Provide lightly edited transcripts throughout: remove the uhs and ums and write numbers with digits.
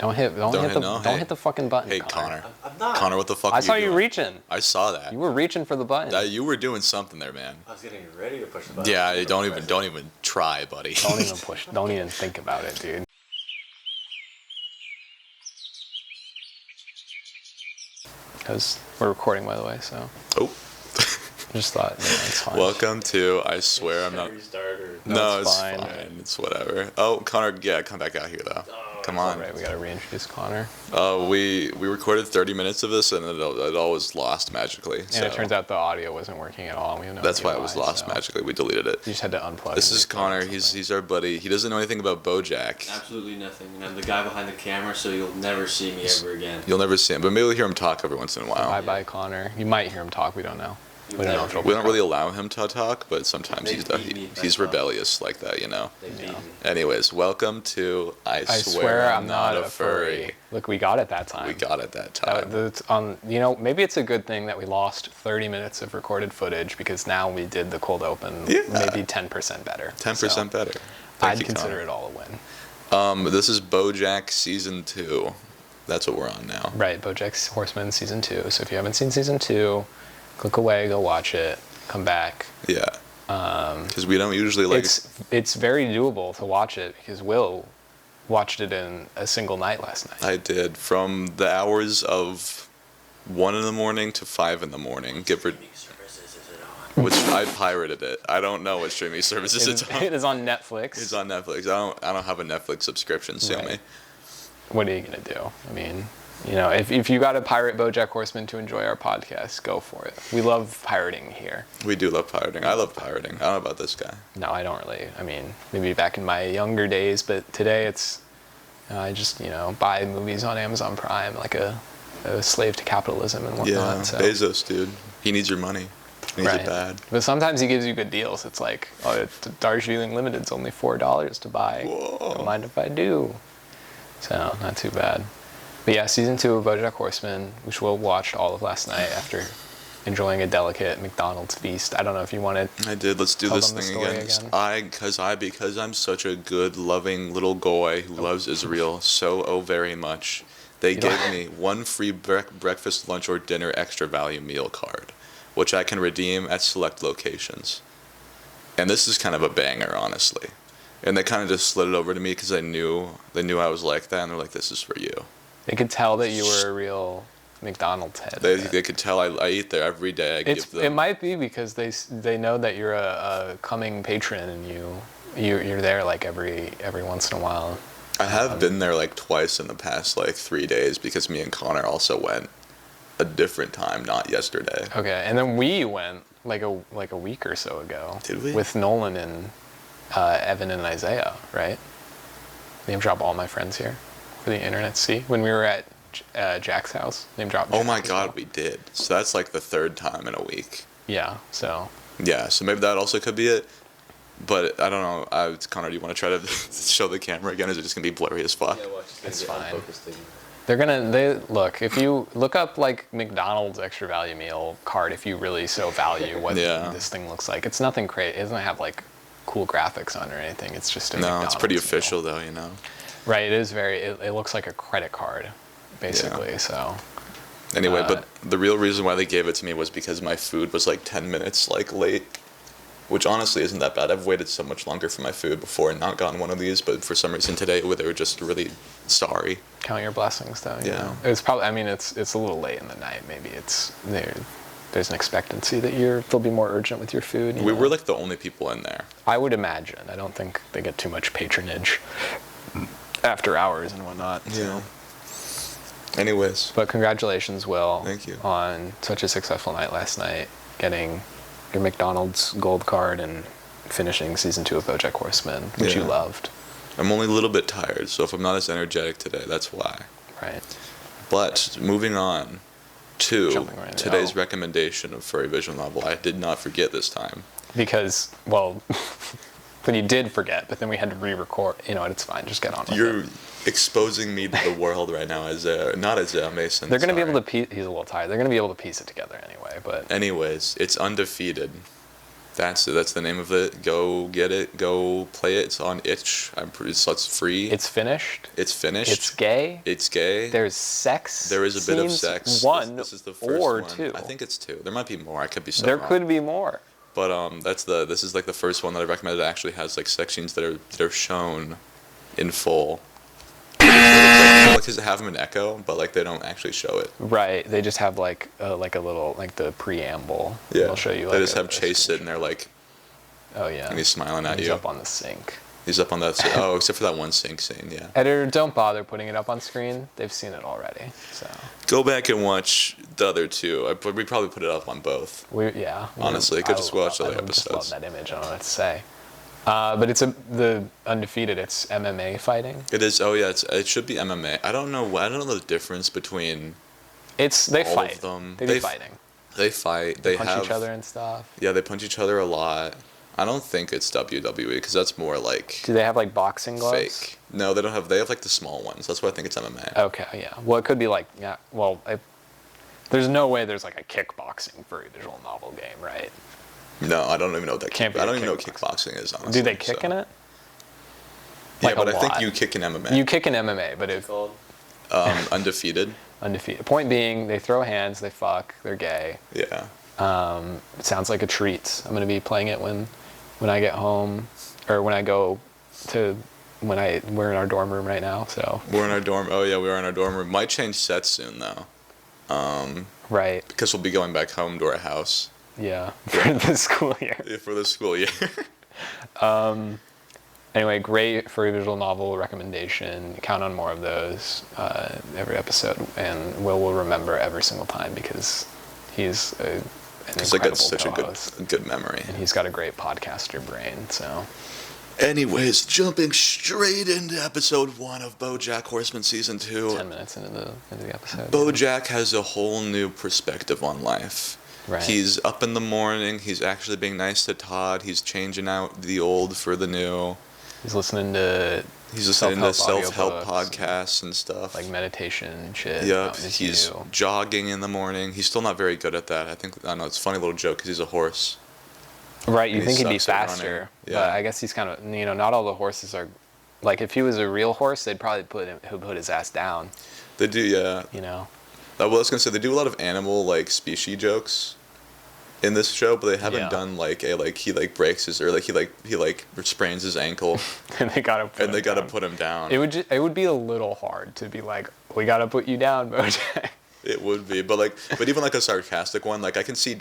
Don't hit the fucking button. Hey, Connor. I'm not. Connor, what the fuck? I saw you reaching. I saw that. You were reaching for the button. You were doing something there, man. I was getting ready to push the button. Yeah, don't even try, buddy. Don't even push. Don't even think about it, dude. Because we're recording, by the way, so. Oh. I just thought, it's fine. Welcome to, I swear I'm not. No, it's fine. It's whatever. Oh, Connor, yeah, come back out here, though. Come on. All right, we gotta reintroduce Connor. We recorded 30 minutes of this, and it all was lost magically. And it turns out the audio wasn't working at all. That's why it was lost magically. We deleted it. You just had to unplug. This is Connor. He's our buddy. He doesn't know anything about BoJack. Absolutely nothing. And I'm the guy behind the camera, so you'll never see me ever again. You'll never see him, but maybe we'll hear him talk every once in a while. Bye, Connor. You might hear him talk. We don't know. We don't really allow him to talk, but sometimes he's rebellious like that, you know. Yeah. Anyways, welcome to I swear I'm not a furry. Look, we got it that time. Maybe it's a good thing that we lost 30 minutes of recorded footage because now we did the cold open maybe 10% better. 10% better. I'd consider it all a win. This is BoJack Season 2. That's what we're on now. Right, BoJack Horseman Season 2. So if you haven't seen Season 2, click away, go watch it, come back. Yeah. Because we don't usually like. It's very doable to watch it because Will watched it in a single night last night. I did, from the hours of 1 a.m. to 5 a.m. Which I pirated it. I don't know what streaming services it's on. It is on Netflix. It's on Netflix. I don't have a Netflix subscription. Sue me. What are you gonna do? I mean. You know, if you got to pirate BoJack Horseman to enjoy our podcast, go for it. We love pirating here. We do love pirating. I love pirating. I don't know about this guy. No, I don't really. I mean, maybe back in my younger days, but today it's, I just, buy movies on Amazon Prime like a slave to capitalism and whatnot. Yeah, so. Bezos, dude. He needs your money. He needs it bad. But sometimes he gives you good deals. It's like, Darjeeling Limited's only $4 to buy. Whoa. Don't mind if I do. So, not too bad. But yeah, Season 2 of BoJack Horseman, which Will watched all of last night after enjoying a delicate McDonald's feast. I don't know if you wanted. I did. Let's do this thing again. Because I'm such a good, loving little goy who loves Israel so very much. They gave me one free breakfast, lunch, or dinner extra value meal card, which I can redeem at select locations. And this is kind of a banger, honestly. And they kind of just slid it over to me because they knew I was like that, and they're like, "This is for you." They could tell that you were a real McDonald's head. They could tell I eat there every day. It might be because they know that you're a coming patron and you're there like every once in a while. I have been there like twice in the past 3 days because me and Connor also went a different time, not yesterday. Okay, and then we went like a week or so ago. Did we? With Nolan and Evan and Isaiah, right? Name drop all my friends here. For the internet to see. When we were at Jack's house, name drop. Oh my God, we did. So that's like the third time in a week. Yeah, so. Yeah, so maybe that also could be it. But I don't know. Connor, do you want to try to show the camera again? Or is it just going to be blurry as fuck? Yeah, watch. It's fine. Look, if you look up like McDonald's extra value meal card, if you really so value what this thing looks like. It's nothing crazy. It doesn't have like cool graphics on or anything. It's just a McDonald's it's pretty meal. official though, you know. Right, it is it looks like a credit card, basically, so. Anyway, but the real reason why they gave it to me was because my food was like 10 minutes late, which honestly isn't that bad. I've waited so much longer for my food before and not gotten one of these, but for some reason today they were just really sorry. Count your blessings though, you know. It's probably, it's a little late in the night, maybe there's an expectancy that they'll be more urgent with your food. We were like the only people in there. I would imagine. I don't think they get too much patronage after hours and whatnot. Yeah. Anyways. But congratulations, Will. Thank you. On such a successful night last night, getting your McDonald's gold card and finishing Season 2 of BoJack Horseman, which you loved. I'm only a little bit tired, so if I'm not as energetic today, that's why. Right. But moving on to today's recommendation of furry visual novel, I did not forget this time. Because, well... But you did forget, but then we had to re-record. You know what? It's fine. Just get on with it. You're exposing me to the world right now as not as Mason. They're going to be able to piece... He's a little tired. They're going to be able to piece it together anyway, but... Anyways, it's Undefeated. That's it. That's the name of it. Go get it. Go play it. It's on itch. It's free. It's finished. It's finished. It's gay. It's gay. There's sex. There is a bit of scenes. sex. One this is the first or one. two. I think it's two. There might be more. I could be so There wrong. could be more. But this is like the first one that I recommended that actually has like sex scenes that are shown in full. Like, does it have them in echo, but like they don't actually show it. Right. They just have like a little like the preamble. Yeah. They'll show you. They just have Chase sitting there like. Oh yeah. And he's smiling at he's you. He's up on the sink. He's up on that. Oh, except for that one sink scene. Yeah. Editor, don't bother putting it up on screen. They've seen it already. So. Go back and watch the other two. We probably put it up on both. Honestly, you could just watch the other episodes. I just love that image. I don't know what to say. But it's the Undefeated. It's MMA fighting. It is. Oh yeah, it should be MMA. I don't know the difference between. They all fight. Of them. They be fighting. They fight. They punch each other and stuff. Yeah, they punch each other a lot. I don't think it's WWE because that's more like. Do they have like boxing gloves? Fake. No, they don't have. They have like the small ones. That's why I think it's MMA. Okay, yeah. Well, it could be like there's no way there's like a kickboxing furry visual novel game, right? No, I don't even know what that. Can't be. I don't even know what kickboxing is. Honestly, do they kick in it? Yeah, but I think you kick in MMA. You kick in MMA, but if Undefeated. Undefeated. Point being, they throw hands, they fuck, they're gay. Yeah. It sounds like a treat. I'm gonna be playing it when I get home, or when I go to we're in our dorm room right now, so. We're in our dorm. Oh yeah, we are in our dorm room. Might change sets soon though. Right. Because we'll be going back home to our house. Yeah, for the school year. Yeah, for the school year. Anyway, great furry visual novel recommendation. Count on more of those every episode, and will remember every single time because he's an incredible such co-host. a good memory, and he's got a great podcaster brain. So, anyways, jumping straight into episode 1 of BoJack Horseman season 2. 10 minutes into the episode. BoJack has a whole new perspective on life. Right. He's up in the morning. He's actually being nice to Todd. He's changing out the old for the new. He's listening to self-help podcasts and stuff. Like meditation and shit. Yep. He's jogging in the morning. He's still not very good at that. I know it's a funny little joke because he's a horse. Right. You think he'd be faster. Yeah. But I guess he's kind of, not all the horses are, like if he was a real horse, they'd probably put his ass down. They do, yeah. Well, I was gonna say they do a lot of animal species jokes in this show, but they haven't done he breaks his or he sprains his ankle and they gotta put him down. It would be a little hard to be like, we gotta put you down, BoJack. It would be, but even a sarcastic one, I can see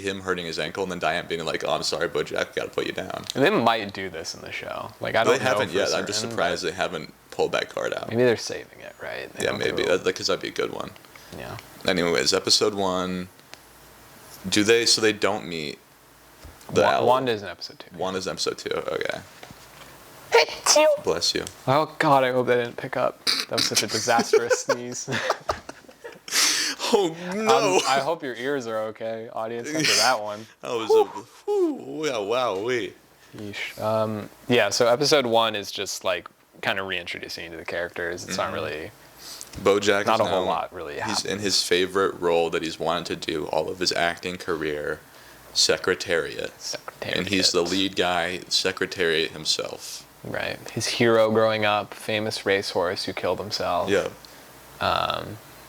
him hurting his ankle and then Diane being like, oh, I'm sorry, BoJack, gotta put you down. And they might do this in the show. I don't know. They haven't yet. I'm just surprised they haven't pulled that card out. Maybe they're saving it, right? Yeah, maybe because that'd be a good one. Yeah. Anyways, episode 1. So they don't meet the owl. Wanda's in episode 2. Wanda's in episode 2, okay. Bless you. Oh God, I hope they didn't pick up. That was such a disastrous sneeze. Oh no! I hope your ears are okay, audience, after that one. That was wowee. Yeesh. Yeah, so episode 1 is just kind of reintroducing you to the characters. It's not really. BoJack not a whole lot really happens. He's in his favorite role that he's wanted to do all of his acting career, Secretariat. And he's the lead guy, Secretariat himself. Right. His hero growing up, famous racehorse who killed himself. Yeah.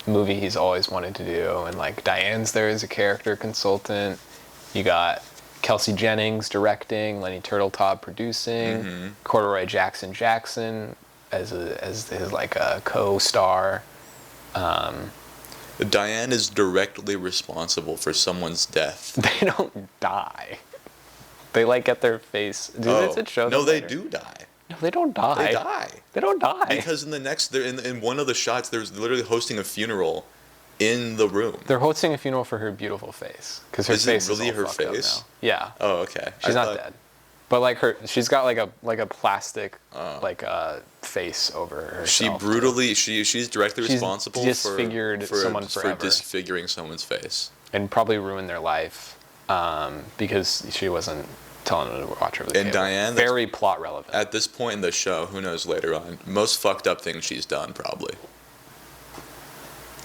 Movie he's always wanted to do, and Diane's there as a character consultant. You got Kelsey Jennings directing, Lenny Turtletop producing, Corduroy Jackson as his a co-star. Diane is directly responsible for someone's death. They don't die. They get their face. Does it show them No, they later? do die. No, they don't die. They die. They don't die. Because they're in one of the shots, there's literally hosting a funeral in the room. They're hosting a funeral for her beautiful face. Because her face is really all her fucked up face? now. Yeah. Oh, okay. She's not dead. But she's got a plastic face over herself. She's directly responsible disfigured someone forever. For disfiguring someone's face. And probably ruined their life because she wasn't telling them to watch over the cable. Diane, very plot relevant. At this point in the show, who knows later on, most fucked up thing she's done probably.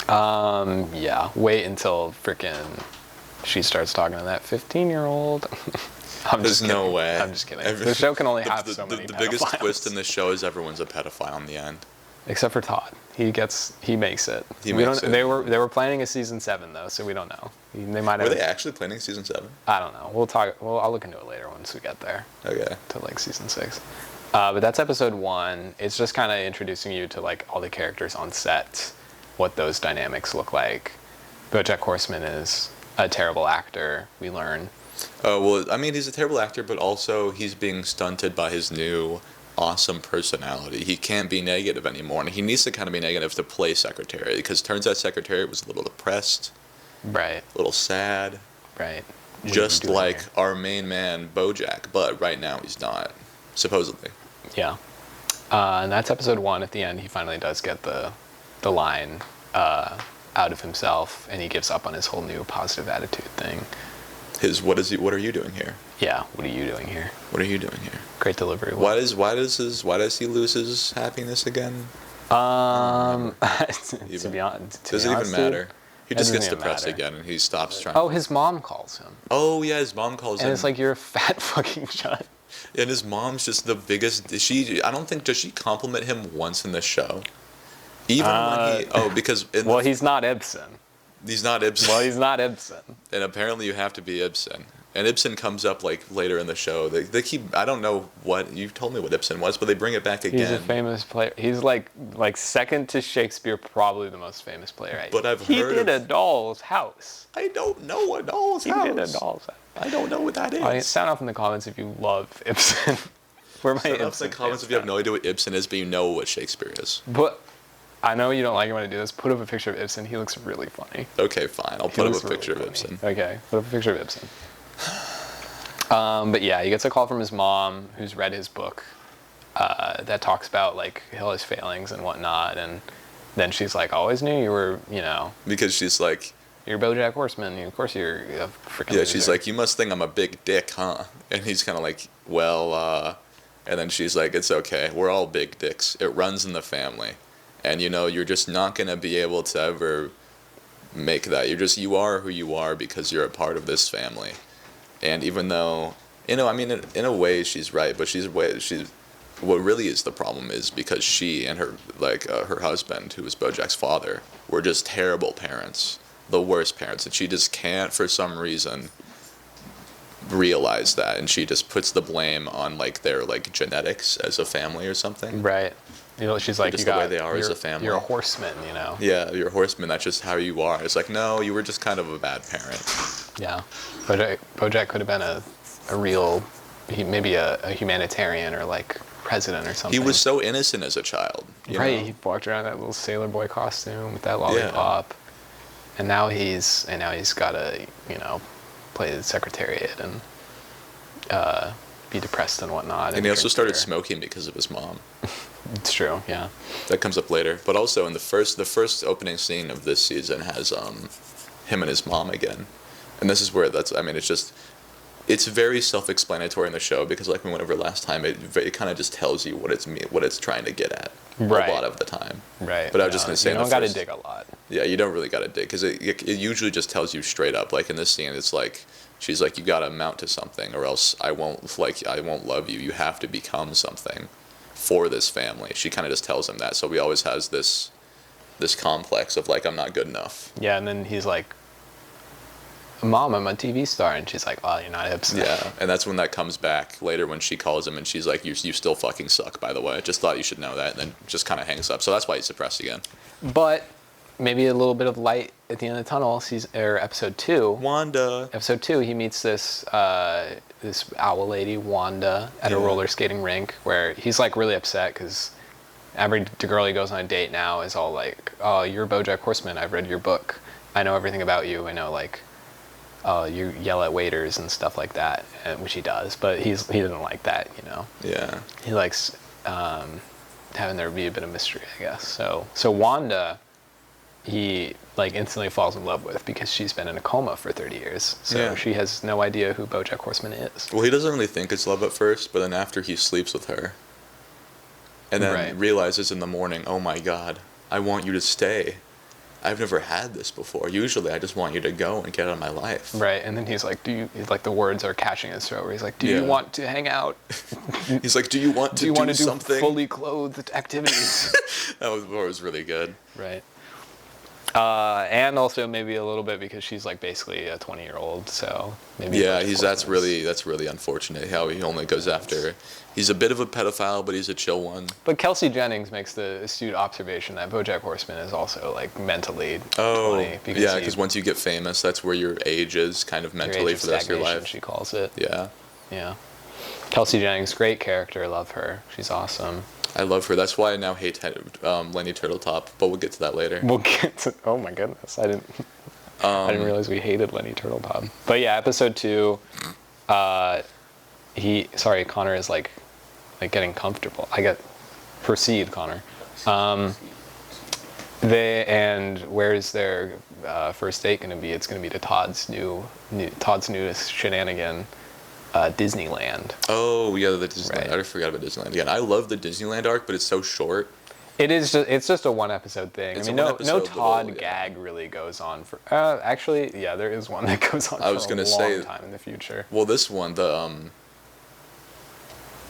Yeah. Wait until freaking she starts talking to that 15-year-old. There's no way. I'm just kidding. The show can only have so many The pedophiles. biggest twist in the show is everyone's a pedophile in the end. Except for Todd. He makes it. He makes it. They were planning a season 7 though, so we don't know. They might have. Were they actually planning season 7? I don't know. We'll talk. Well, I'll look into it later once we get there. Okay. To like season 6. But that's episode 1. It's just kind of introducing you to like all the characters on set, what those dynamics look like. BoJack Horseman is a terrible actor. We learn. Oh, well, I mean, he's a terrible actor, but also he's being stunted by his new awesome personality. He can't be negative anymore, and he needs to kind of be negative to play Secretary, because turns out Secretary was a little depressed. Right. A little sad. Right. Just like our main man, BoJack, but right now he's not, supposedly. Yeah. And that's episode 1. At the end, he finally does get the line out of himself, and he gives up on his whole new positive attitude thing. What are you doing here? Yeah, what are you doing here? What are you doing here? Great delivery. Why does he lose his happiness again? To be honest, does it even matter? He just gets depressed again, and he stops trying. Oh, his mom calls him. Oh yeah, his mom calls him. And it's like, you're a fat fucking shut. And his mom's just the biggest. Does she compliment him once in the show? Even when because he's not Ibsen. He's not Ibsen. Well, he's not Ibsen. And apparently you have to be Ibsen. And Ibsen comes up like later in the show. They keep, I don't know what, you told me what Ibsen was, but they bring it back again. He's a famous player. He's like second to Shakespeare, probably the most famous player. But He did A Doll's House. I don't know A Doll's House. He did A Doll's House. I don't know what that is. Sound off in the comments if you love Ibsen. Sound off in the comments if you have no idea what Ibsen is, but you know what Shakespeare is. But I know you don't like it when I do this. Put up a picture of Ibsen. He looks really funny. Okay, fine. I'll put up a picture of Ibsen. Okay, put up a picture of Ibsen. But yeah, he gets a call from his mom, who's read his book that talks about like all his failings and whatnot. And then she's like, I always knew you were, Because she's like, you're BoJack Horseman. Of course you're a freaking yeah, loser. she's like, you must think I'm a big dick, huh? And he's kind of like, well, and then she's like, it's okay. We're all big dicks. It runs in the family. And, you're just not going to be able to ever make that. You are who you are because you're a part of this family. And even though, in a way she's right, but what really is the problem is because she and her, her husband, who was BoJack's father, were just terrible parents. The worst parents. And she just can't, for some reason, realize that. And she just puts the blame on, their, genetics as a family or something. Right. She's like, just the way they are as a family. You're a horseman, Yeah, you're a horseman. That's just how you are. It's like, no, you were just kind of a bad parent. Yeah. BoJack could have been a real, maybe a humanitarian or president or something. He was so innocent as a child. Right. He walked around in that little Sailor Boy costume with that lollipop. Yeah. And now he's got to, play the Secretariat and be depressed and whatnot. And he also started smoking because of his mom. It's true, yeah. That comes up later. But also in the first opening scene of this season has him and his mom again. And this is where it's very self-explanatory in the show because we went over last time, it kind of just tells you what it's trying to get at a lot of the time. Right. But I was just going to say, you don't got to dig a lot. Yeah, you don't really got to dig because it usually just tells you straight up. Like in this scene, it's like she's like, you got to amount to something, or else I won't love you. You have to become something for this family. She kind of just tells him that. So he always has this complex of I'm not good enough. Yeah, and then he's like, Mom, I'm a TV star. And she's like, well, you're not Ibsen. Yeah, and that's when that comes back later when she calls him and she's like, you still fucking suck, by the way. Just thought you should know that. And then just kind of hangs up. So that's why he's depressed again. But maybe a little bit of light at the end of the tunnel. Episode 2. Wanda. Episode 2, he meets this owl lady, Wanda, at a roller skating rink where he's really upset because every girl he goes on a date now is all like, oh, you're BoJack Horseman. I've read your book. I know everything about you. I know you yell at waiters and stuff like that, which he does, but he doesn't like that, Yeah. He likes having there be a bit of mystery, I guess. So Wanda, he instantly falls in love with because she's been in a coma for 30 years. So she has no idea who BoJack Horseman is. Well, he doesn't really think it's love at first, but then after he sleeps with her, and then realizes in the morning, oh my God, I want you to stay. I've never had this before. Usually, I just want you to go and get out of my life. Right, and then he's like, the words are catching his throat, where he's like, do you want to hang out? He's like, do you want to do something? Fully clothed activities? That was really good. Right. And also maybe a little bit because she's like basically a 20-year-old, so maybe. Yeah, that's really unfortunate how he only goes after. He's a bit of a pedophile, but he's a chill one. But Kelsey Jennings makes the astute observation that BoJack Horseman is also like mentally 20. Because once you get famous, that's where your age is kind of mentally for the rest of your life. She calls it. Yeah. Yeah. Kelsey Jennings, great character. Love her. She's awesome. I love her. That's why I now hate Lenny Turtletop, but we'll get to that later. We'll get to. Oh my goodness, I didn't realize we hated Lenny Turtletop. But yeah, episode 2. Connor is like getting comfortable. Proceed, Connor. Where's their first date going to be? It's going to be to Todd's newest shenanigan. Disneyland. Oh yeah, the Disneyland. Right. I forgot about Disneyland again. I love the Disneyland arc, but it's so short. It's just a one episode thing. No Todd gag really goes on for. Actually, yeah, there is one that goes on for a long time in the future. Well, this one, the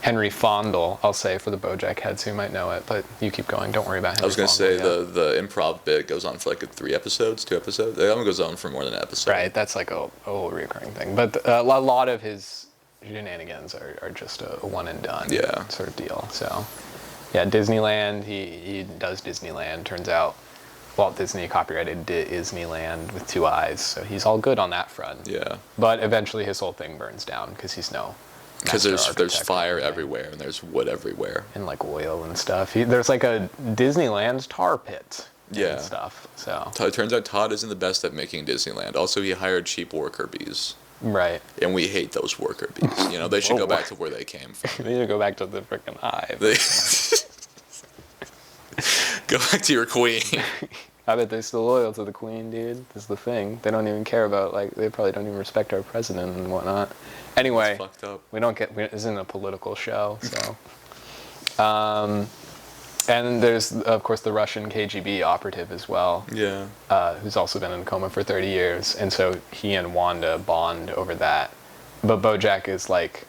Henry Fondle, I'll say for the BoJack heads who might know it, but you keep going. Don't worry about Henry. I was gonna say the improv bit goes on for like 3 episodes, 2 episodes. It goes on for more than an episode. Right, that's like a whole recurring thing. But a lot of his shenanigans are just a one and done sort of deal. So yeah, Disneyland, he does Disneyland. Turns out Walt Disney copyrighted Disneyland with 2 eyes, so he's all good on that front. Yeah. But eventually his whole thing burns down because he's because there's fire everywhere and there's wood everywhere and like oil and stuff. There's like a Disneyland tar pit and stuff. So it turns out Todd isn't the best at making Disneyland. Also, he hired cheap worker bees. Right. And we hate those worker bees. You know, they should go back to where they came from. They need to go back to the freaking hive. Go back to your queen. I bet they're still loyal to the queen, dude. That's the thing. They don't even care about, they probably don't even respect our president and whatnot. Anyway, fucked up. This isn't a political show, so. And there's, of course, the Russian KGB operative as well. Yeah. Who's also been in a coma for 30 years. And so he and Wanda bond over that. But BoJack is like,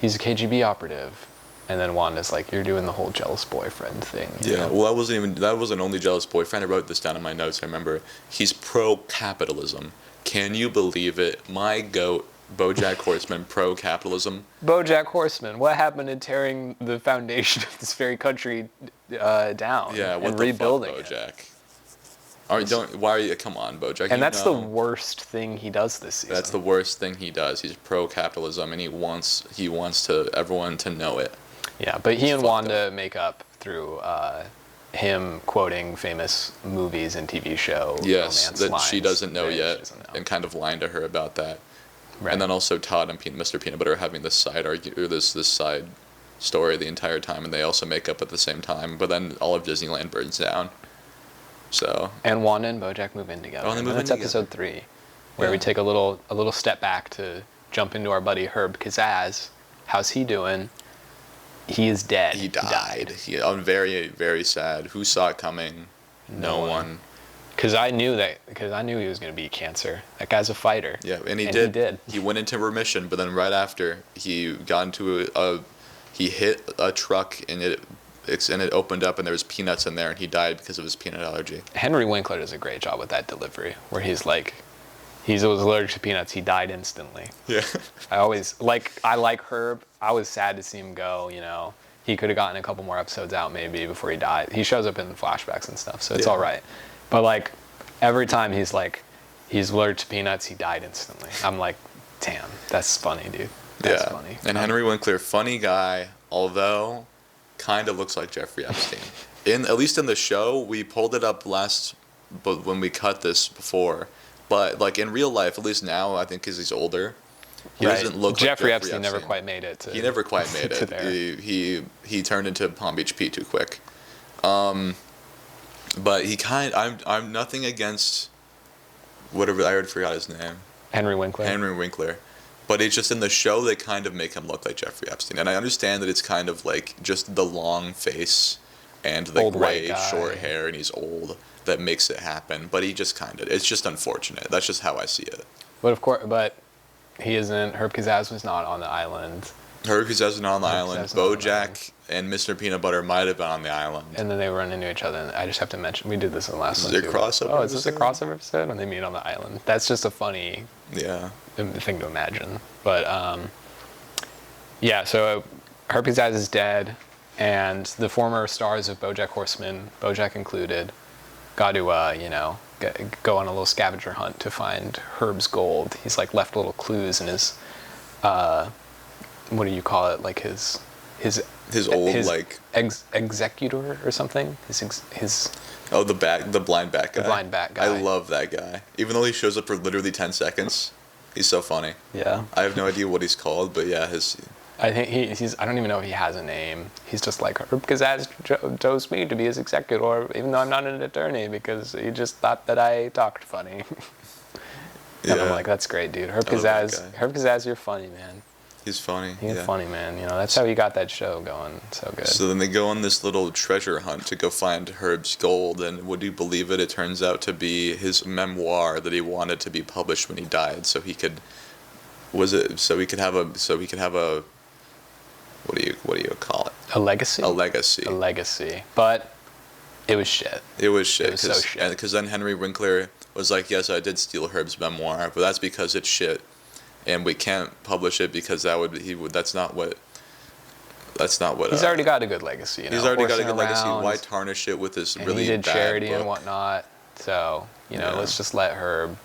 he's a KGB operative. And then Wanda's like, you're doing the whole jealous boyfriend thing. Yeah, well, that wasn't only jealous boyfriend. I wrote this down in my notes. I remember he's pro-capitalism. Can you believe it? My goat, BoJack Horseman, pro-capitalism. BoJack Horseman, what happened in tearing the foundation of this very country down and rebuilding BoJack? Come on, BoJack. And that's the worst thing he does this season. That's the worst thing he does. He's pro-capitalism, and he wants everyone to know it. Yeah, but he and Wanda make up through him quoting famous movies and TV show yes, romance that lines. she doesn't know yet, and kind of lying to her about that. Right. And then also Todd and Mr. Peanut Butter are having this side this side story the entire time, and they also make up at the same time. But then all of Disneyland burns down. So. And Wanda and BoJack move in together. And that's episode 3, where we take a little step back to jump into our buddy Herb Kazaz. How's he doing? He is dead. He died. I'm very, very sad. Who saw it coming? No one. Because I knew he was going to be cancer. That guy's a fighter. Yeah, and he did. He went into remission, but then right after he got into he hit a truck and it opened up and there was peanuts in there and he died because of his peanut allergy. Henry Winkler does a great job with that delivery, where he's like, he was allergic to peanuts. He died instantly. Yeah. I like Herb. I was sad to see him go, you know. He could have gotten a couple more episodes out maybe before he died. He shows up in flashbacks and stuff, so it's all right. But like every time he's allergic to peanuts, he died instantly. I'm like, damn, that's funny, dude. That's funny. And Henry Winkler, funny guy, although kind of looks like Jeffrey Epstein. At least in the show, we pulled it up but when we cut this before. But like in real life, at least now, I think because he's older, he doesn't look like Jeffrey Epstein. Never quite made it. He never quite made it. There. He turned into Palm Beach Pete too quick. But I'm nothing against whatever, I already forgot his name. Henry Winkler. But it's just in the show they kind of make him look like Jeffrey Epstein. And I understand that it's kind of like just the long face and the Old gray, white guy. short hair, and he's old, that makes it happen. But he just kind of, it's just unfortunate. That's just how I see it. But of course, he isn't. Herb Kazaz was not on the island. Herb Kazaz was not on the Herb island. Kazaz was not on the BoJack and Mr. Peanut Butter might have been on the island. And then they run into each other. And I just have to mention, we did this in the last Is one it a too. crossover Oh, is this a episode? crossover episode when they meet on the island? That's just a funny thing to imagine. But yeah, so Herb Kazaz is dead, and the former stars of BoJack Horseman, BoJack included, got to go on a little scavenger hunt to find Herb's gold. He's like left little clues in his what do you call it? Like his old like executor or something. The blind bat guy. The blind bat guy. I love that guy. Even though he shows up for literally 10 seconds, he's so funny. Yeah. I have no idea what he's called, but yeah, I think he's. I don't even know if he has a name. He's just like Herb Kazaz chose me to be his executor, even though I'm not an attorney, because he just thought that I talked funny. And I'm like, that's great, dude. Herb Kazaz, you're funny, man. He's funny. He's funny, man. That's how he got that show going so good. So then they go on this little treasure hunt to go find Herb's gold, and would you believe it? It turns out to be his memoir that he wanted to be published when he died, so he could. So he could have a. What do you call it? A legacy. A legacy. A legacy, but it was shit. It was shit. It was so shit. Because then Henry Winkler was like, "Yes, I did steal Herb's memoir, but that's because it's shit, and we can't publish it because that's not what." He's already got a good legacy. He's already got a good legacy. Why tarnish it with this really bad book? He did charity and whatnot. So let's just let Herb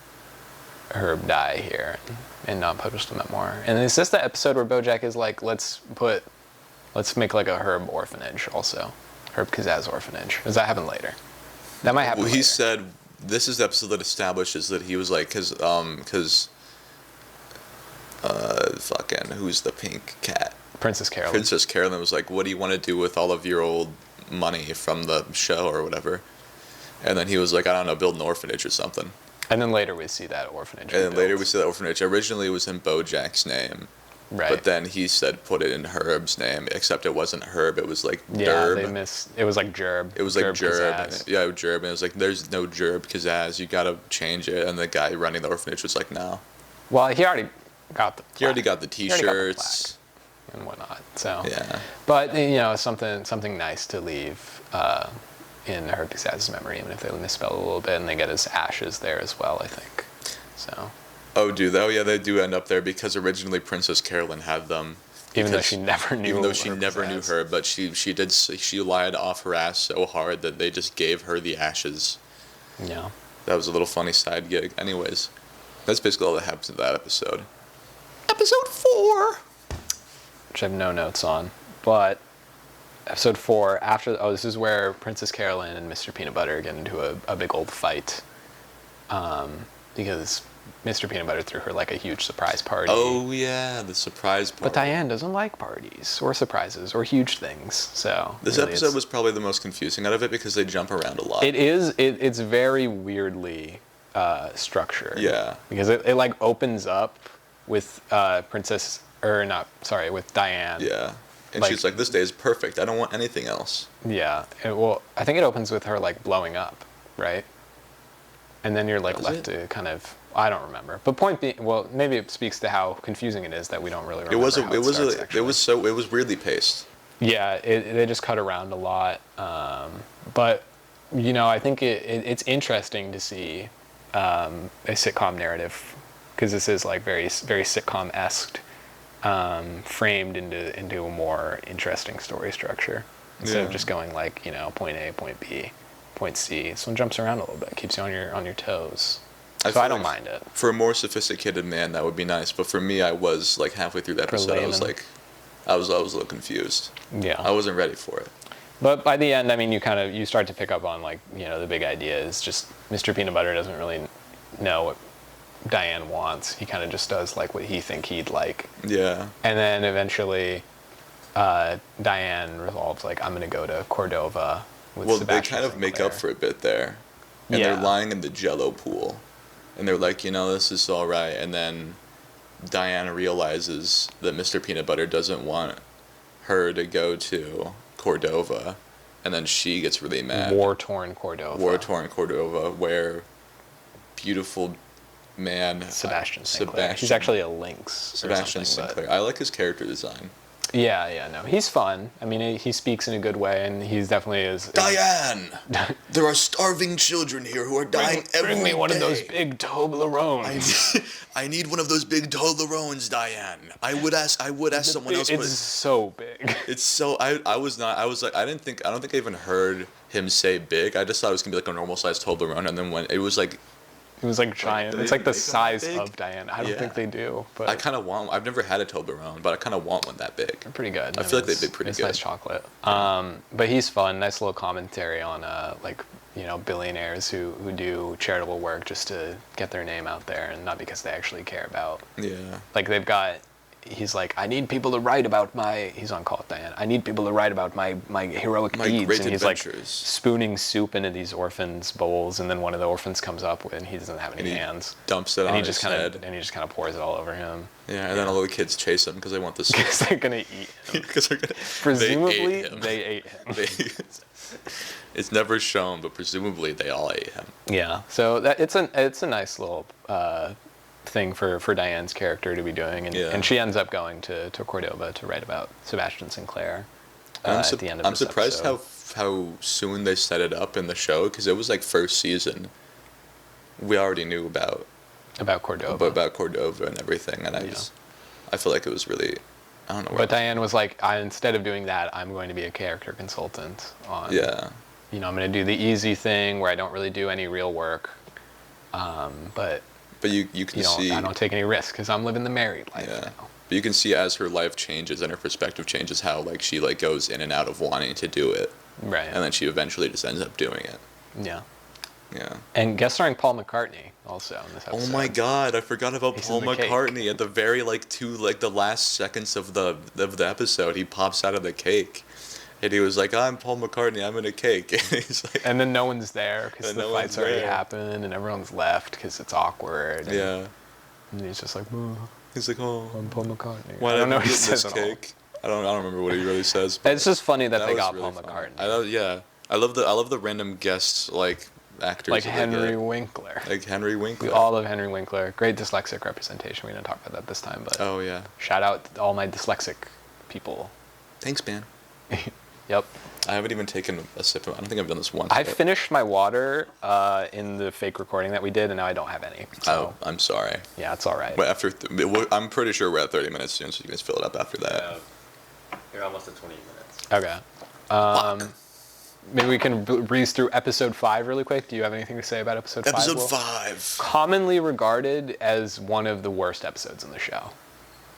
die here and not publish the memoir. And it's just the episode where BoJack is like, let's make like a Herb orphanage also. Herb Kazaz orphanage. Does that happen later? That might happen later. He said, this is the episode that establishes that he was like, because fucking, who's the pink cat? Princess Carolyn. Princess Carolyn was like, what do you want to do with all of your old money from the show or whatever? And then he was like, I don't know, build an orphanage or something. And then later we see that orphanage. And then later we see that orphanage. Originally it was in BoJack's name. Right. But then he said put it in Herb's name, except it wasn't Herb, it was like Derb. Yeah, it was like Jerb. It was like Jerb. Kazaz. Yeah, Jerb. And it was like, there's no Jerb Kazaz, you gotta change it. And the guy running the orphanage was like, no. Well, he already got the plaque. He already got the t-shirts. And whatnot. So yeah. But something nice to leave in Herb Kazaz's memory, even if they misspell it a little bit, and they get his ashes there as well, I think. So. Oh, yeah, they do end up there because originally Princess Carolyn had them. Even though she never knew. Even though she never knew her, but she lied off her ass so hard that they just gave her the ashes. Yeah. That was a little funny side gig. Anyways, that's basically all that happens in that episode. Episode 4. Which I have no notes on, but episode 4 this is where Princess Carolyn and Mr. Peanut Butter get into a big old fight, because Mr. Peanut Butter threw her like a huge surprise party. Oh yeah, the surprise party. But Diane doesn't like parties or surprises or huge things, so this really episode was probably the most confusing out of it because they jump around a lot. It is. It's very weirdly structured. Yeah. Because it like opens up with with Diane. Yeah. And she's like, this day is perfect. I don't want anything else. Yeah. I think it opens with her like blowing up, right? And then you're like left to kind of, I don't remember. But point being, well, maybe it speaks to how confusing it is that we don't really remember. It was weirdly paced. Yeah, they just cut around a lot. But I think it's interesting to see a sitcom narrative, because this is like very very sitcom-esque, framed into a more interesting story structure instead of just going like point A, point B, point C. This one jumps around a little bit, keeps you on your toes. So I don't mind it. For a more sophisticated man, that would be nice. But for me, I was like halfway through the episode, I was a little confused. Yeah, I wasn't ready for it. But by the end, I mean, you start to pick up on like the big idea is just Mr. Peanut Butter doesn't really know what Diane wants. He kind of just does like what he think he'd like. Yeah. And then eventually, Diane resolves like, I'm gonna go to Cordova with Sebastian they kind of Sinclair. make up for a bit there, and they're lying in the Jello pool, and they're like, this is all right. And then Diane realizes that Mr. Peanut Butter doesn't want her to go to Cordova, and then she gets really mad. War-torn Cordova, where beautiful man Sebastian Sinclair. He's actually a lynx. Sebastian Sinclair. I like his character design. Yeah, no, he's fun. I mean, he speaks in a good way, and he's definitely is. Diane, there are starving children here who are dying every day. Bring me one of those big Toblerones. I need one of those big Toblerones, Diane. I would ask someone else. It's so big. It's so. I don't think I even heard him say big. I just thought it was gonna be like a normal sized Toblerone, and then when it was like. It was like giant. It's like the size of Diane. I don't think they do. But I kind of want. I've never had a Toblerone, but I kind of want one that big. They're pretty good. I feel like they'd be pretty good. It's nice chocolate. But he's fun. Nice little commentary on billionaires who do charitable work just to get their name out there, and not because they actually care about. Yeah. Like they've got. He's like, I need people to write about my. He's on Call with Diane. I need people to write about my heroic deeds, great and he's adventures. Like spooning soup into these orphans' bowls, and then one of the orphans comes up and he doesn't have any hands. Dumps it on his head. And he just kind of pours it all over him. Yeah, and then all the kids chase him because they want this. Because they're gonna eat him. Because presumably they ate him. It's never shown, but presumably they all ate him. Yeah, so it's a nice little. Thing for Diane's character to be doing, and she ends up going to Cordova to write about Sebastian Sinclair at the end of I'm this surprised episode. how soon they set it up in the show, because it was like first season. We already knew about Cordova and everything, and I feel like it was really, I don't know. But Diane was like, instead of doing that, I'm going to be a character consultant on. Yeah. I'm going to do the easy thing where I don't really do any real work, but you can see. I don't take any risks because I'm living the married life now. But you can see as her life changes and her perspective changes how she goes in and out of wanting to do it. Right. And then she eventually just ends up doing it. Yeah. Yeah. And guest starring Paul McCartney also in this episode. Oh my God, I forgot about Paul McCartney at the very the last seconds of the episode. He pops out of the cake. And he was like, I'm Paul McCartney, I'm in a cake. And he's like, and then no one's there because the fight's already happened and everyone's left because it's awkward. Yeah. And he's just like, he's like, oh, I'm Paul McCartney. Why don't know what he says this cake? I don't remember what he really says. It's just funny that they got really Paul McCartney. I love the random guests actors. Like Henry Winkler. We all love Henry Winkler. Great dyslexic representation. We didn't talk about that this time, but oh yeah. Shout out to all my dyslexic people. Thanks, man. Yep. I haven't even taken a sip of it. I don't think I've done this once. I finished my water in the fake recording that we did, and now I don't have any. So. Oh, I'm sorry. Yeah, it's all right. But I'm pretty sure we're at 30 minutes soon, so you can just fill it up after that. You're almost at 20 minutes. Okay. Maybe we can breeze through episode 5 really quick. Do you have anything to say about episode 5? Episode 5. Commonly regarded as one of the worst episodes in the show.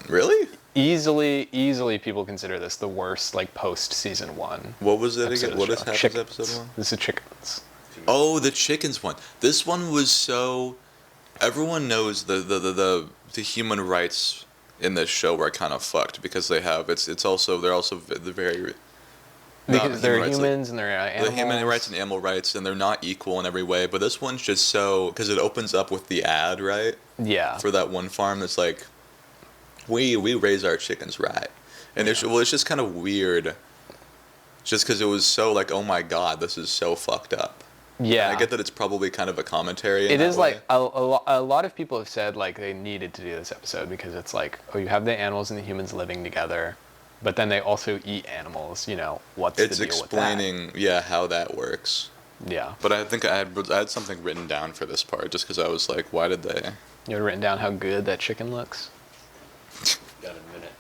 Really? Easily people consider this the worst, post season 1. What was it again? What happens in episode 1? This is chickens. Oh, the chickens one. This one was so. Everyone knows the human rights in this show are kind of fucked because they're also very. Because they're humans and they're animals. The human rights and animal rights, and they're not equal in every way. But this one's just so because it opens up with the ad, right? Yeah. For that one farm that's like. We raise our chickens right, and it's just kind of weird, just because it was so oh my God, this is so fucked up. Yeah, and I get that it's probably kind of a commentary. It is a lot of people have said they needed to do this episode because it's you have the animals and the humans living together, but then they also eat animals. What's the deal with that? It's explaining how that works. Yeah, but I think I had something written down for this part just because I was like, why did they? You had written down how good that chicken looks. Got a minute.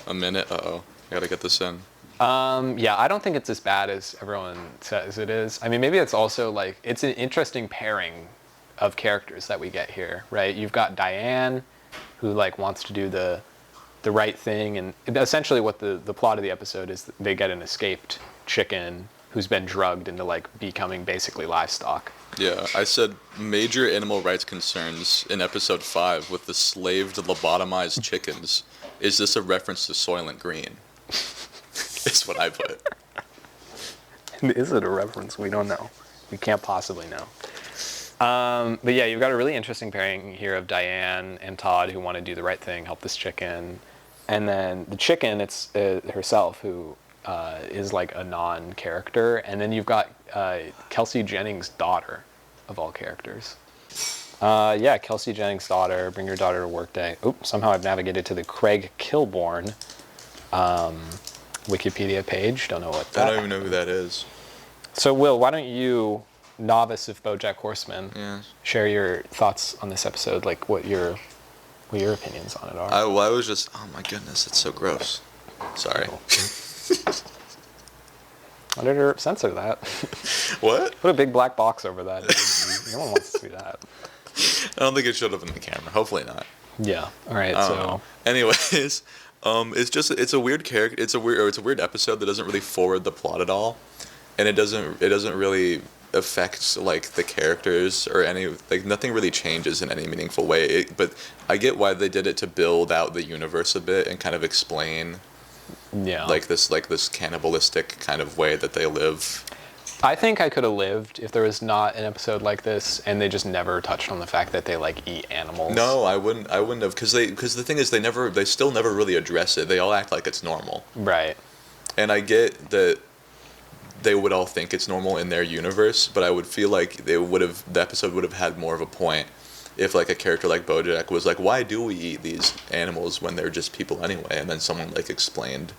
A minute? Uh-oh. I gotta get this in. Yeah, I don't think it's as bad as everyone says it is. I mean, maybe it's also it's an interesting pairing of characters that we get here, right? You've got Diane, who wants to do the right thing, and essentially what the plot of the episode is they get an escaped chicken who's been drugged into becoming basically livestock. Yeah, I said major animal rights concerns in episode 5 with the slaved lobotomized chickens. Is this a reference to Soylent Green? Is what I put. Is it a reference? We don't know. We can't possibly know. But yeah, you've got a really interesting pairing here of Diane and Todd who want to do the right thing, help this chicken. And then the chicken, it's herself who is like a non-character, and then you've got Kelsey Jennings' daughter, of all characters. Yeah, Kelsey Jennings' daughter. Bring your daughter to work day. Oops, somehow I've navigated to the Craig Kilborn Wikipedia page. Don't know what that. I don't even know who that is. So Will, why don't you, novice of BoJack Horseman, share your thoughts on this episode? Like what your opinions on it are? I was just, oh my goodness, it's so gross. Sorry. Editor, censor that. What? Put a big black box over that. No one wants to see that. I don't think it showed up in the camera. Hopefully not. Yeah. All right. So. Anyways, it's a weird character. It's a weird episode that doesn't really forward the plot at all, and it doesn't really affect like the characters or any, like nothing really changes in any meaningful way. But I get why they did it, to build out the universe a bit and kind of explain. Yeah. Like this cannibalistic kind of way that they live. I think I could have lived if there was not an episode like this, and they just never touched on the fact that they like eat animals. No, I wouldn't have, because the thing is they still never really address it. They all act like it's normal. Right. And I get that they would all think it's normal in their universe, but I would feel like the episode would have had more of a point if like a character like BoJack was like, why do we eat these animals when they're just people anyway? And then someone like explained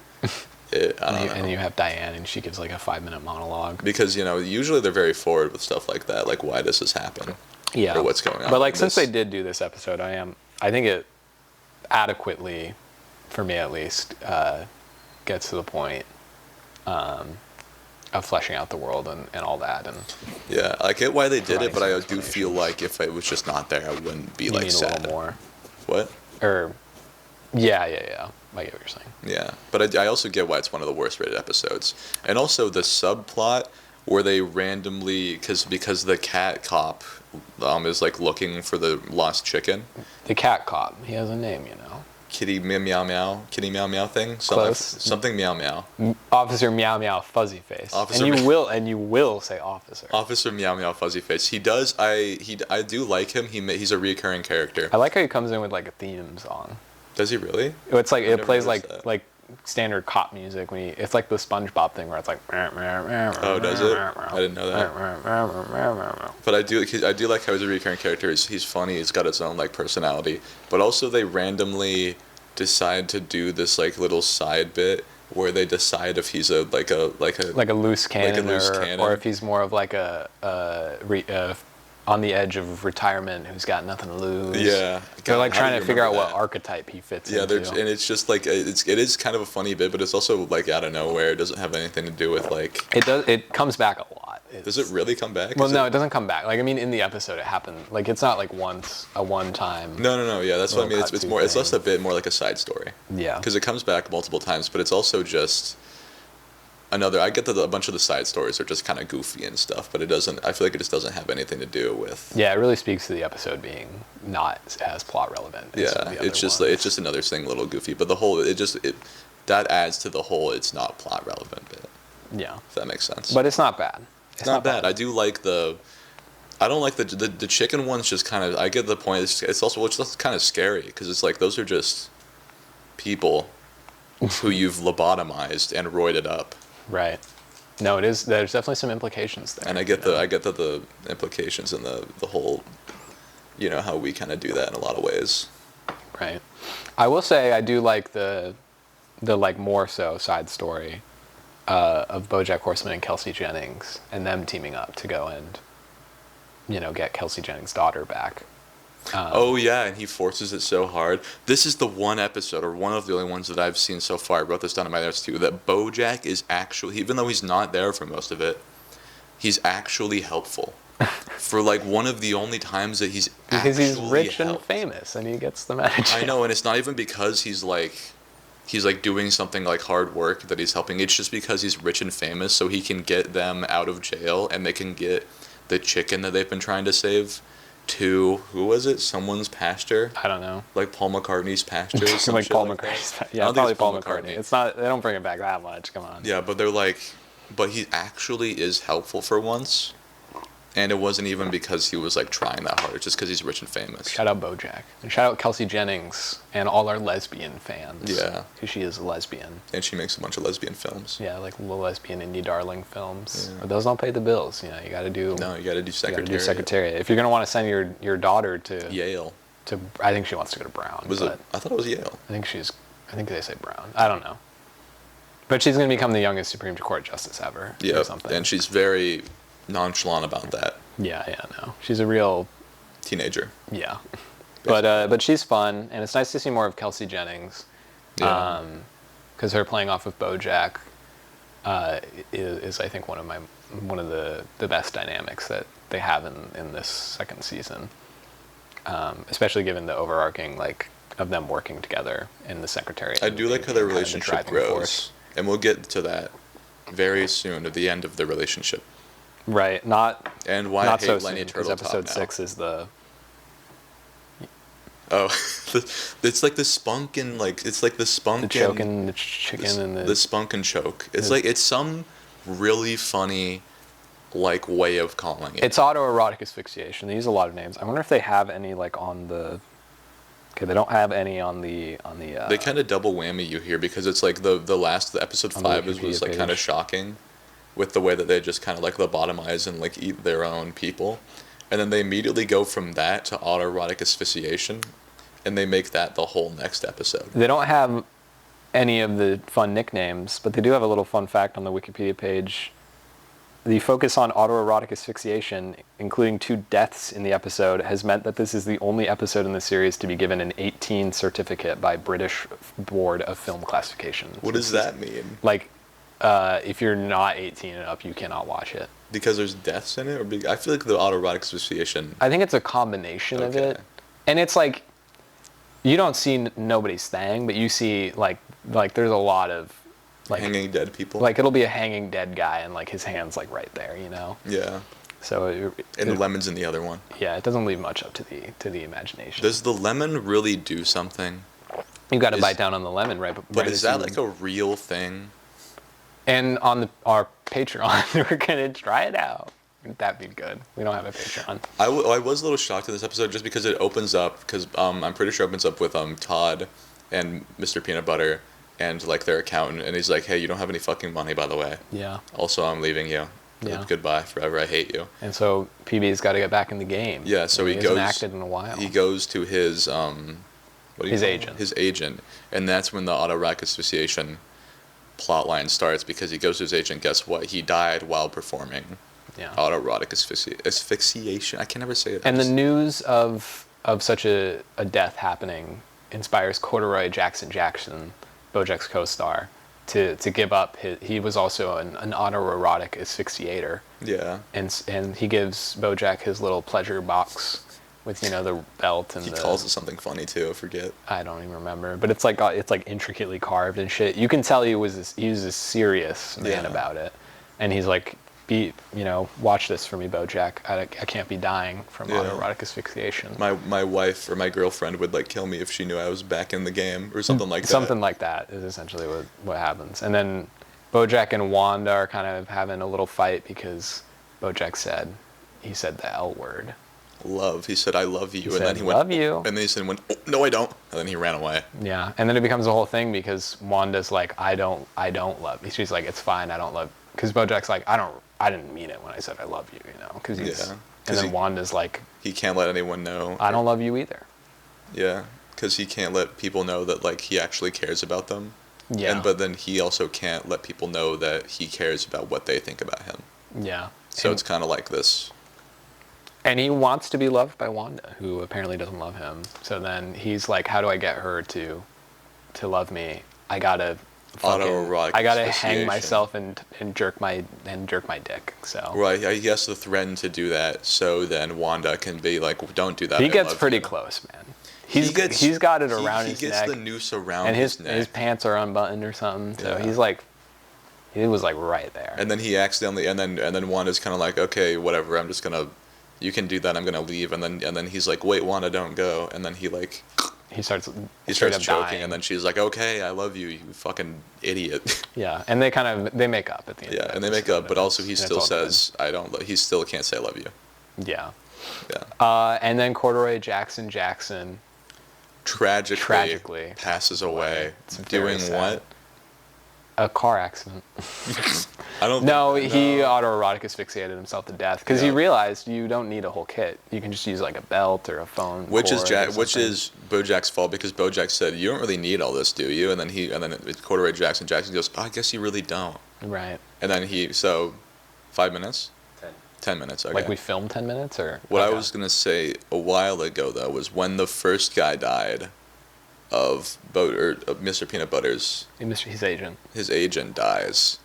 it. And you have Diane, and she gives like a 5-minute monologue. Because, usually they're very forward with stuff like that. Like, why does this happen? Yeah. Or what's going on? But like, since they did do this episode, I think it adequately, for me at least, gets to the point of fleshing out the world and all that. And yeah, I get why they did it, but I do feel like if it was just not there, I wouldn't be like sad. A little more. What? Yeah. I get what you're saying. Yeah, but I also get why it's one of the worst rated episodes. And also the subplot where they randomly, because the cat cop is like looking for the lost chicken. The cat cop, he has a name, Kitty meow meow, kitty meow meow thing. Close. Something meow meow. Officer meow meow fuzzy face. And you will say officer. Officer meow meow fuzzy face. He does. I do like him. He's a recurring character. I like how he comes in with like a theme song. Does he really? It's like it plays like standard cop music it's like the SpongeBob thing where it's like. Oh, does it? I didn't know that. But I do like how he's a recurring character. He's funny. He's got his own like personality. But also they randomly decide to do this like little side bit where they decide if he's a loose cannon, or if he's more of like a on the edge of retirement who's got nothing to lose. Yeah. They're like trying to figure out what archetype he fits into. Yeah, and it's just like it is kind of a funny bit, but it's also like out of nowhere. It doesn't have anything to do with like. It comes back a lot. Does it really come back? Well, no, it doesn't come back. Like, I mean, in the episode, it happened. Like, it's not like a one-time. No. Yeah, that's what I mean. It's more. It's less a bit more like a side story. Yeah. Because it comes back multiple times, but it's also just. I get that a bunch of the side stories are just kind of goofy and stuff, but I feel like it just doesn't have anything to do with. Yeah, it really speaks to the episode being not as plot relevant. It's just another thing, a little goofy, but the whole that adds to the whole. It's not plot relevant bit. Yeah, if that makes sense. But it's not bad. It's not bad. I do like I don't like the chicken ones. Just kind of. I get the point. It's also kind of scary because it's like those are just people who you've lobotomized and roided up. Right. No, it is. There's definitely some implications there. And I get the implications and the whole, how we kind of do that in a lot of ways. Right. I will say I do like the like more so side story of BoJack Horseman and Kelsey Jennings and them teaming up to go and get Kelsey Jennings' daughter back. Oh yeah, and he forces it so hard. This is the one episode, or one of the only ones that I've seen so far. I wrote this down in my notes too. That BoJack is actually, even though he's not there for most of it, he's actually helpful. For like one of the only times that he's because he's rich and famous, and he gets them out of jail. I know, and it's not even because he's doing something like hard work that he's helping. It's just because he's rich and famous, so he can get them out of jail, and they can get the chicken that they've been trying to save. To who was it? Someone's pasture. I don't know. Like Paul McCartney's pasture. Like Paul McCartney's. Yeah, probably Paul McCartney. It's not. They don't bring it back that much. Come on. Yeah, but they're like, but he actually is helpful for once. And it wasn't even because he was like trying that hard. It's just because he's rich and famous. Shout out BoJack. And shout out Kelsey Jennings and all our lesbian fans. Yeah. Because she is a lesbian. And she makes a bunch of lesbian films. Yeah, like little lesbian indie darling films. Yeah. But those don't pay the bills. You know, you got to do... No, you got to do Secretariat. You got to do Secretariat. If you're going to want to send your daughter to... Yale. I think she wants to go to Brown. I thought it was Yale. I think they say Brown. I don't know. But she's going to become the youngest Supreme Court justice ever. Yeah, or something. and she's very nonchalant about that. Yeah, no. She's a real... Teenager. Yeah. But she's fun, and it's nice to see more of Kelsey Jennings. Yeah. Because her playing off of BoJack is I think one of the best dynamics that they have in this second season. Especially given the overarching of them working together in the Secretariat. I do like how their kind of the relationship driving grows, force. and we'll get to that very soon at the end of the relationship. Right, not And why not I hate so Lenny soon, because Turtletop episode now. 6 is the... Oh, it's like the spunk and it's like the spunk The choke and the chicken and the spunk and choke. It's it's some really funny way of calling it. It's autoerotic asphyxiation. They use a lot of names. I wonder if they have any on the... Okay, they don't have any on the They kind of double whammy you here because it's the episode 5 was kind of page. shocking with the way that they just kind of lobotomize and eat their own people. And then they immediately go from that to autoerotic asphyxiation, and they make that the whole next episode. They don't have any of the fun nicknames, but they do have a little fun fact on the Wikipedia page. The focus on autoerotic asphyxiation, including 2 deaths in the episode, has meant that this is the only episode in the series to be given an 18 certificate by British Board of Film Classification. What does that mean? If you're not 18 and up, you cannot watch it. Because there's deaths in it? Or I feel like the autoerotic asphyxiation... I think it's a combination of Okay. it. And it's you don't see nobody's thing, but you see, there's a lot of... hanging dead people? it'll be a hanging dead guy and, his hand's, right there, you know? Yeah. So... And the lemon's in the other one. Yeah, it doesn't leave much up to the imagination. Does the lemon really do something? You got to bite down on the lemon, right? But is that, a real thing? And on our Patreon, we're going to try it out. That'd be good. We don't have a Patreon. I was a little shocked in this episode just because it opens up, because I'm pretty sure it opens up with Todd and Mr. Peanut Butter and their accountant, and he's like, hey, you don't have any fucking money, by the way. Yeah. Also, I'm leaving you. Yeah. Goodbye forever. I hate you. And so PB's got to get back in the game. Yeah, so he hasn't goes... acted in a while. He goes to his... His agent. His agent. And that's when the autoerotic asphyxiation plot line starts, because he goes to his agent, guess what? He died while performing autoerotic asphyxiation. I can never say it. And the news of such a death happening inspires Corduroy Jackson, BoJack's co-star, to give up he was also an autoerotic asphyxiator. Yeah. And he gives BoJack his little pleasure box with the belt and he calls it something funny too. I forget. I don't even remember, but it's intricately carved and shit. You can tell he was a serious man about it, and he's like, watch this for me, BoJack. I can't be dying from autoerotic asphyxiation. My wife or my girlfriend would kill me if she knew I was back in the game or something like that. Something like that is essentially what happens. And then BoJack and Wanda are kind of having a little fight because BoJack said the L word. Love. He said, I love you. He and said, then he went, love you. And then he said, oh, no, I don't. And then he ran away. Yeah. And then it becomes a whole thing because Wanda's like, I don't love you. She's like, it's fine. I don't love, because BoJack's like, I didn't mean it when I said I love you, because and then Wanda's like, he can't let anyone know. I don't love you either. Yeah. Because he can't let people know that he actually cares about them. Yeah. But then he also can't let people know that he cares about what they think about him. Yeah. So it's kind of like this. And he wants to be loved by Wanda, who apparently doesn't love him. So then he's like, how do I get her to love me? I gotta hang myself and jerk my dick. So right, he has to threaten to do that. So then Wanda can be like, don't do that. He gets pretty close, man. He's got it around his neck. He gets the noose around and his neck. And his pants are unbuttoned or something. So he's like, he was right there. And then he accidentally, and then Wanda's kind of like, okay, whatever. I'm just gonna. You can do that. I'm gonna leave. And then he's like, wait, Wanda, don't go. And then he he starts He straight starts up choking, dying. and then she's like, "Okay, I love you, you fucking idiot." Yeah, and they make up at the end. Yeah, of the and they make episode, up, but also he and it's still all good. says, "I don't." He still can't say "I love you." Yeah. Yeah. And then Corduroy Jackson Tragically passes away. It's very Doing sad. what? A car accident. I don't. No, think, he autoerotic asphyxiated himself to death because he realized you don't need a whole kit. You can just use like a belt or a phone. Which is cord or which something. is BoJack's fault, because BoJack said, "You don't really need all this, do you?" And then Corduroy Jackson goes, "Oh, I guess you really don't." right. And then 5 minutes, 10 minutes. Okay. Like we filmed 10 minutes or What I okay. was gonna say a while ago though was when the first guy died, of Mr. Peanut Butter's, His agent. his agent dies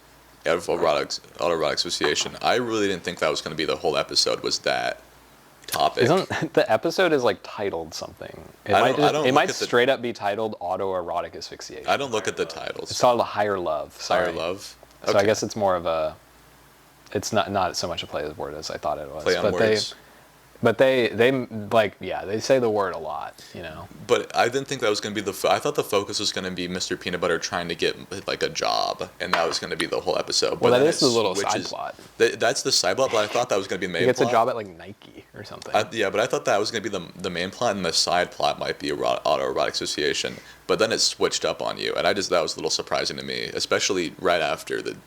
out of autoerotic asphyxiation. I really didn't think that was gonna be the whole episode. Was that topic? Isn't the episode is like titled something? It I might don't look might at the- straight up be titled autoerotic asphyxiation. I don't look at the titles. It's called Higher Love. Sorry. Higher Love. So I guess it's more of a. It's not so much a play of word as I thought it was. Play on but words. they say the word a lot, you know. But I didn't think that was going to be I thought the focus was going to be Mr. Peanut Butter trying to get like a job, and that was going to be the whole episode. Well, but that then is the little switches- side plot. That's the side plot, but I thought that was going to be the main He gets plot. a job at like Nike or something. Yeah, but I thought that was going to be the main plot, and the side plot might be autoerotic association. But then it switched up on you, and that was a little surprising to me, especially right after the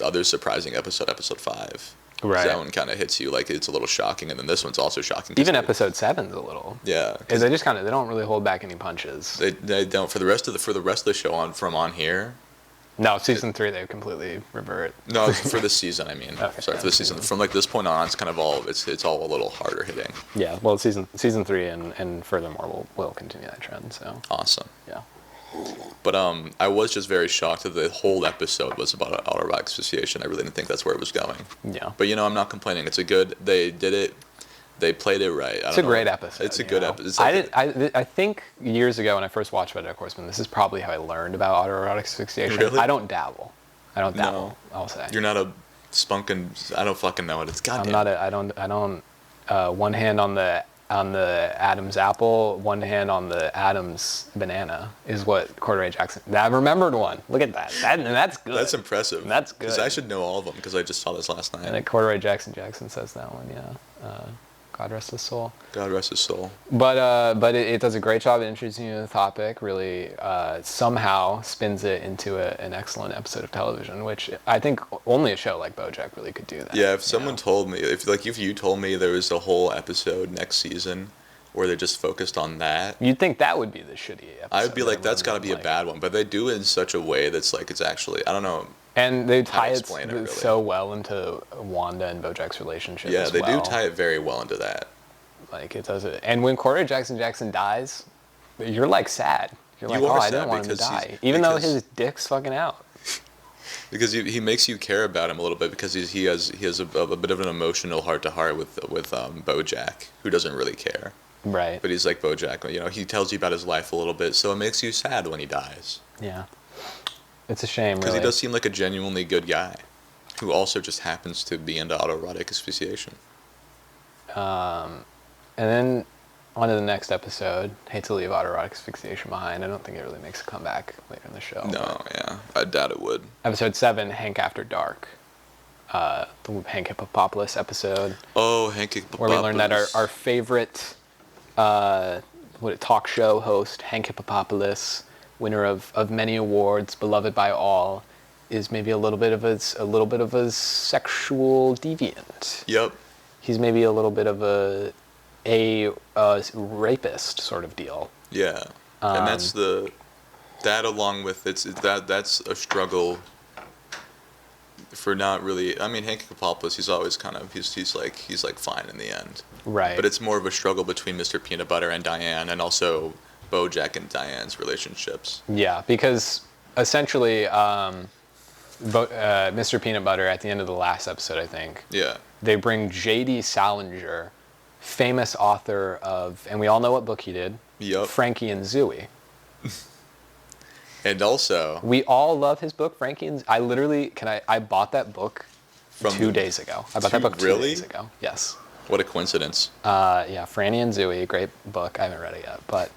other surprising episode 5. Right. That one kind of hits you like it's a little shocking, and then this one's also shocking. 'cause Even they- episode 7's a little. Yeah. They just they don't really hold back any punches. They don't for the rest of the show on here. No, season 3 they completely revert. No, for this season, I mean. Okay, Sorry, yeah, for this season. From like this point on, it's kind of all it's all a little harder hitting. Yeah, well, season 3 and furthermore will continue that trend. So Awesome. yeah. But I was just very shocked that the whole episode was about autoerotic asphyxiation. I really didn't think that's where it was going. Yeah. But I'm not complaining. It's a good. They did it. They played it right. It's a great episode. It's a good episode. It's I think years ago when I first watched BoJack Horseman, this is probably how I learned about autoerotic asphyxiation. Really? I don't dabble. No. I'll say. You're not a spunkin'. I don't fucking know what it's. Goddamn. I'm not a. I don't. One hand on the Adam's apple, one hand on the Adam's banana is what Corduroy Jackson. I remembered one. Look at that. That's good. That's impressive. That's good. Because I should know all of them because I just saw this last night. And then Corduroy Jackson says that one. Yeah. God rest his soul. God rest his soul. But it does a great job at introducing you to the topic. Really, somehow spins it into an excellent episode of television, which I think only a show like BoJack really could do that. Yeah, if someone told me, if you told me there was a whole episode next season where they just focused on that, you'd think that would be the shitty episode. I'd be like, that's got to got be a bad one. But they do it in such a way that's like it's actually, I don't know. And they tie it explain it, really. so well into Wanda and BoJack's relationship. Yeah, as they well. do tie it very well into that. Like it does it. And when Corduroy Jackson dies, you're like sad. You're like, You are I sad didn't want him to because die, even though his dick's fucking out. Because he makes you care about him a little bit because he has a bit of an emotional heart to heart with BoJack, who doesn't really care. Right. But he's like BoJack, he tells you about his life a little bit, so it makes you sad when he dies. Yeah. It's a shame, Because really. he does seem like a genuinely good guy, who also just happens to be into autoerotic asphyxiation. And then on to the next episode. Hate to leave autoerotic asphyxiation behind. I don't think it really makes a comeback later in the show. No, yeah, I doubt it would. Episode 7, Hank After Dark. The Hank Hippopopoulos episode. Oh, Hank Hippopopoulos. Where we learned that our favorite talk show host, Hank Hippopopoulos, winner of many awards, beloved by all, is maybe a little bit of a sexual deviant. Yep. He's maybe a little bit of a rapist sort of deal. Yeah, and that's that along with that's a struggle for not really. I mean, Hank Hippopopoulos, he's always kind of he's like fine in the end. Right. But it's more of a struggle between Mr. Peanut Butter and Diane, and also BoJack and Diane's relationships. Yeah, because essentially, Mr. Peanut Butter at the end of the last episode, I think. Yeah. They bring J.D. Salinger, famous author of, and we all know what book he did. Yep. Frankie and Zooey. And also, We all love his book, Frankie and. I literally I bought that book 2 days ago. I bought that book 2 Really? days ago. Yes. What a coincidence. Yeah, Franny and Zooey, great book. I haven't read it yet, but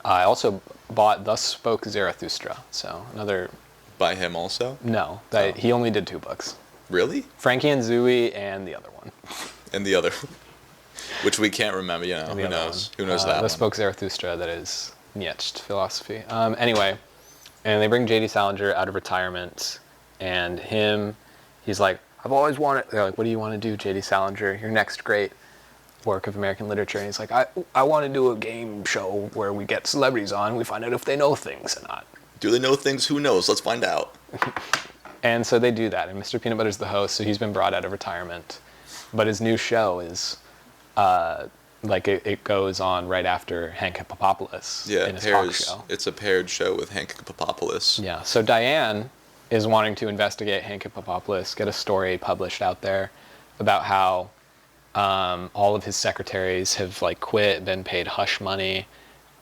I also bought Thus Spoke Zarathustra. So another. By him also? No, he only did 2 books. Really? Frankie and Zooey and the other one. And the other, which we can't remember. You know, who knows? Who knows that? Thus Spoke Zarathustra. That is Nietzsche philosophy. Anyway, and they bring J.D. Salinger out of retirement, and he's like, I've always wanted. They're like, what do you want to do, J.D. Salinger? Your next great work of American literature. And he's like, I want to do a game show where we get celebrities on, we find out if they know things or not. Do they know things? Who knows? Let's find out. And so they do that, and Mr. Peanut Butter's the host, so he's been brought out of retirement. But his new show is, it goes on right after Hank Hippopopoulos in his talk show. It's a paired show with Hank Hippopopoulos. Yeah, so Diane is wanting to investigate Hank Hippopopoulos, get a story published out there about how all of his secretaries have quit, been paid hush money,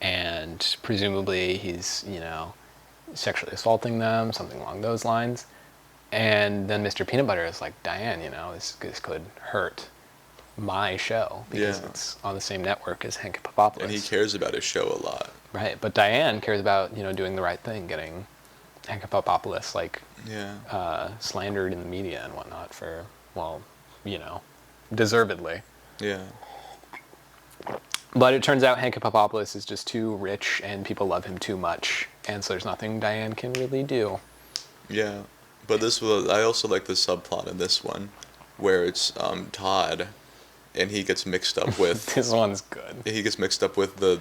and presumably he's, sexually assaulting them, something along those lines. And then Mr. Peanut Butter is like, Diane, this could hurt my show because it's on the same network as Hank Hippopopoulos. And he cares about his show a lot. Right, but Diane cares about, doing the right thing, getting Hank Hippopopoulos, slandered in the media and whatnot for, deservedly. Yeah. But it turns out Hank Hippopopoulos is just too rich and people love him too much. And so there's nothing Diane can really do. Yeah. But I also like the subplot in this one where it's Todd and he gets mixed up with... This one's good. He gets mixed up with the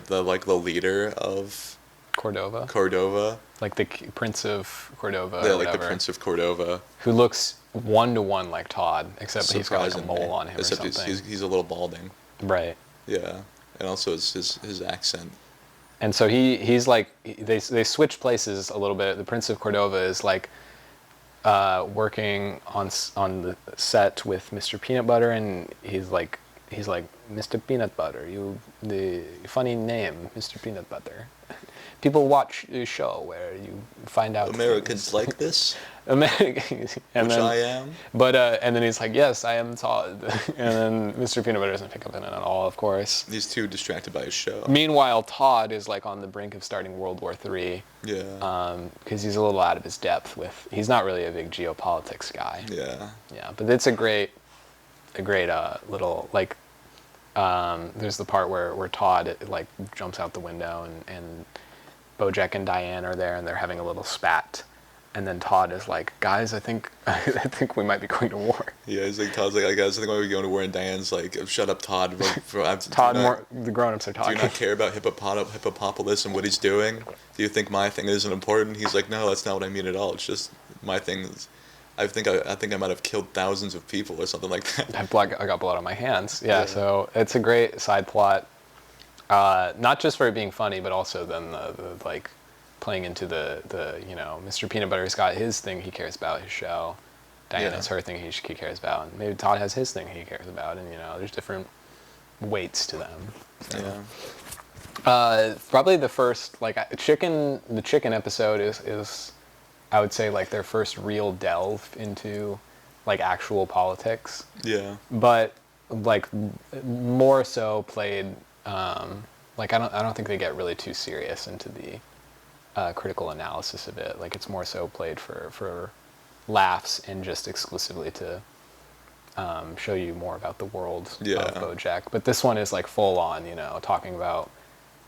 leader of... Cordova. Like the Prince of Cordova. Yeah, like the Prince of Cordova. Who looks 1-to-1 like Todd, except he's got a mole on him or something. Except he's a little balding. Right. Yeah. And also his accent. And so he's they switch places a little bit. The Prince of Cordova is working on the set with Mr. Peanut Butter, and he's like Mr. Peanut Butter, the funny name, Mr. Peanut Butter. People watch the show where you find out Americans like this. Which I am. But and then he's like, yes, I am Todd. And then Mr. Peanut Butter doesn't pick up on it at all, of course. He's too distracted by his show. Meanwhile, Todd is on the brink of starting World War III. Yeah. Because he's a little out of his depth he's not really a big geopolitics guy. Yeah. Yeah, but it's a great little there's the part where Todd jumps out the window and BoJack and Diane are there and they're having a little spat, and then Todd is like, guys, I think we might be going to war. Yeah, Todd's like, guys, I think we might be going to war, and Diane's like, shut up, Todd. The grown-ups are talking. Do you not care about Hippopopoulos and what he's doing? Do you think my thing isn't important? He's like, no, that's not what I mean at all. It's just my thing. I think I might have killed thousands of people or something like that. I got blood on my hands. Yeah, so it's a great side plot. Not just for it being funny, but also then the playing into the Mr. Peanut Butter's got his thing he cares about, his show. Diane has her thing he cares about, and maybe Todd has his thing he cares about, and there's different weights to them. So. Yeah. Probably the first the chicken episode is I would say their first real delve into actual politics. Yeah. But more so played. I don't think they get really too serious into the critical analysis of it. It's more so played for laughs and just exclusively to show you more about the world of BoJack. But this one is full on, talking about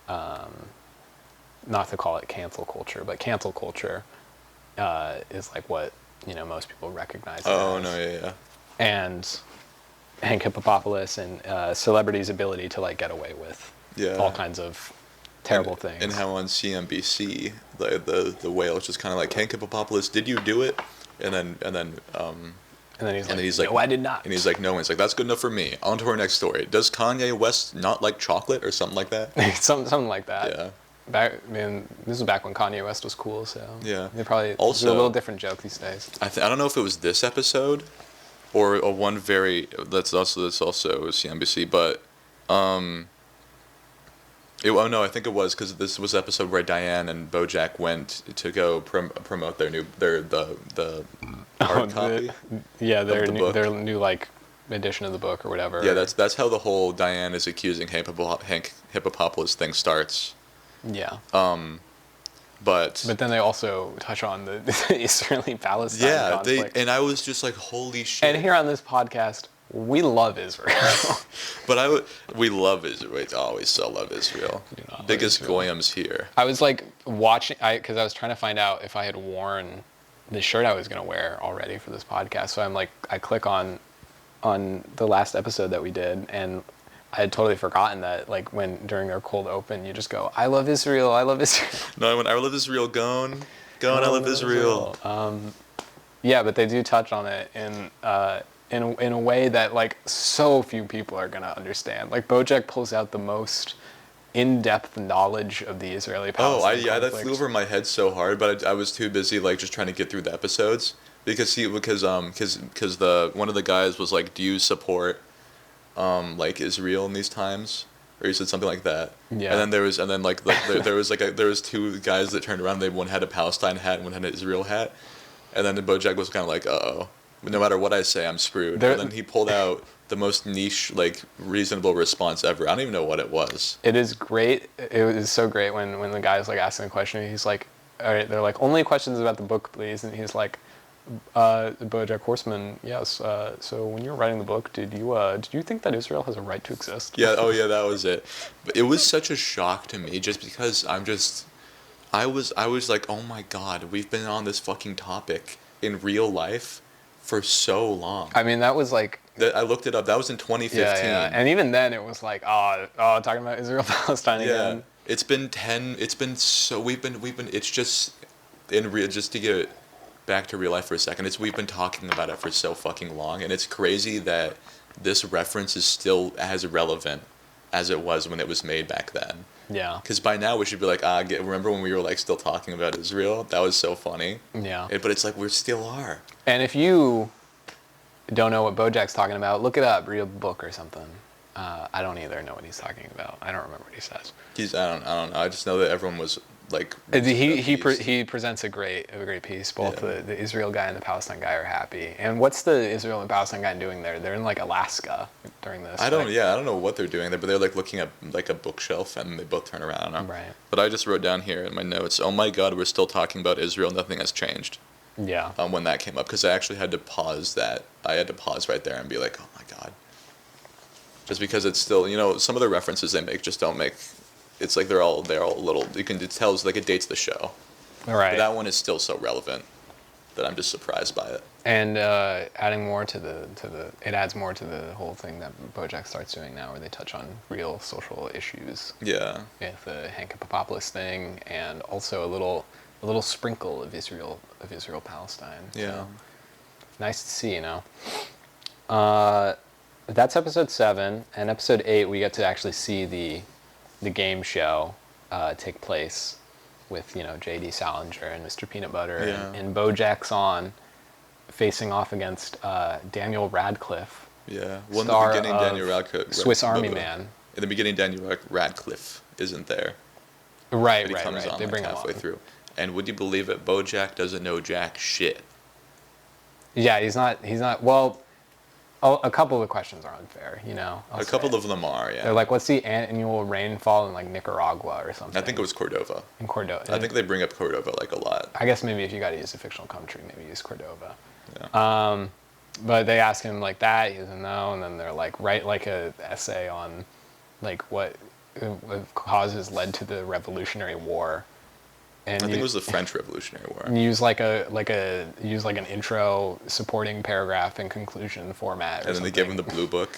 not to call it cancel culture, but cancel culture is what most people recognize. Oh no, yeah. And Hank Hippopopoulos and celebrities' ability to get away with all kinds of terrible things. And how on CNBC the whale is just kind of Hank Hippopopoulos, did you do it? And then he's like, no, I did not. And he's like, no. And he's like, that's good enough for me. On to our next story. Does Kanye West not like chocolate or something like that? something like that. Yeah. This was back when Kanye West was cool, so yeah. They probably also do a little different joke these days. I don't know if it was this episode or one that's also CNBC, but I think it was because this was the episode where Diane and BoJack went to go promote their hard copy. Their new edition of the book or whatever. Yeah, that's how the whole Diane is accusing Hank Hippopopoulos thing starts. Yeah. But then they also touch on the Israeli-Palestine conflict. and I was just like, holy shit. And here on this podcast, we love Israel. But we love Israel. We still love Israel. Biggest goyams here. I was like watching, because I was trying to find out if I had worn the shirt I was going to wear already for this podcast. So I'm like, I click on the last episode that we did, and I had totally forgotten that, like, during their cold open, you just go, I love Israel, I love Israel. No, I went, I love Israel, gone, I love Israel. Yeah, but they do touch on it in a way that, like, so few people are going to understand. Like, BoJack pulls out the most in-depth knowledge of the Israeli-Palestine conflict. That flew over my head so hard, but I was too busy, like, just trying to get through the episodes. Because one of the guys was like, do you support like Israel in these times, or he said something like that. Yeah. And then there was there was two guys that turned around. One had a Palestine hat and one had an Israel hat, and then the BoJack was kind of like, uh-oh, no matter what I say, I'm screwed. And then he pulled out the most niche, like, reasonable response ever. I don't even know what it was. It is great. It was so great when the guy's like asking a question. He's like, all right, they're like, only questions about the book, please. And he's like, BoJack Horseman, yes. So when you were writing the book, did you think that Israel has a right to exist? Yeah. Oh yeah, that was it. But it was such a shock to me, just because I was like, oh my god, we've been on this fucking topic in real life for so long. I mean, that was like. I looked it up. That was in 2015. Yeah. And even then, it was like, talking about Israel Palestine again. Yeah. It's been it's just in real, just to get back to real life for a second, we've been talking about it for so fucking long, and it's crazy that this reference is still as relevant as it was when it was made back then. Yeah. Because by now we should be like, remember when we were like still talking about Israel? That was so funny. Yeah. But it's like we still are. And if you don't know what BoJack's talking about, look it up, read a book or something. I don't either know what he's talking about. I don't remember what he says. I don't know. I just know that everyone was like. He presents a great piece. Both the Israel guy and the Palestine guy are happy. And what's the Israel and Palestine guy doing there? They're in like Alaska during this. I don't know what they're doing there, but they're like looking at like a bookshelf, and they both turn around. Right. But I just wrote down here in my notes, oh my god, we're still talking about Israel. Nothing has changed. Yeah. When that came up, because I actually had to pause that. I had to pause right there and be like, oh my god. Just because it's still, some of the references they make just don't make. It's like they're all little. You can tell it's like it dates the show. Right. But that one is still so relevant that I'm just surprised by it. And adding more it adds more to the whole thing that BoJack starts doing now, where they touch on real social issues. Yeah. With the Hank Hippopopoulos thing, and also a little sprinkle of Israel Palestine. Yeah. So, nice to see, That's episode 7, and episode 8 we get to actually see the game show take place with J.D. Salinger and Mr. Peanut Butter, and BoJack's on facing off against Daniel Radcliffe. Yeah, well, in the beginning, Daniel Radcliffe, Swiss Army Man. In the beginning, Daniel Radcliffe isn't there. Right. They bring him halfway through. And would you believe it? BoJack doesn't know jack shit. Yeah, he's not. Well, a couple of the questions are unfair, A couple of them are, yeah. They're like, what's the annual rainfall in like Nicaragua or something? I think it was Cordova. In Cordova. I think they bring up Cordova like a lot. I guess maybe if you got to use a fictional country, maybe use Cordova. Yeah. But they ask him like that, he doesn't know, and then they're like, write like a essay on like what causes led to the Revolutionary War. And I think it was the French Revolutionary War. And use like an intro, supporting paragraph, and conclusion format. And then they give him the blue book.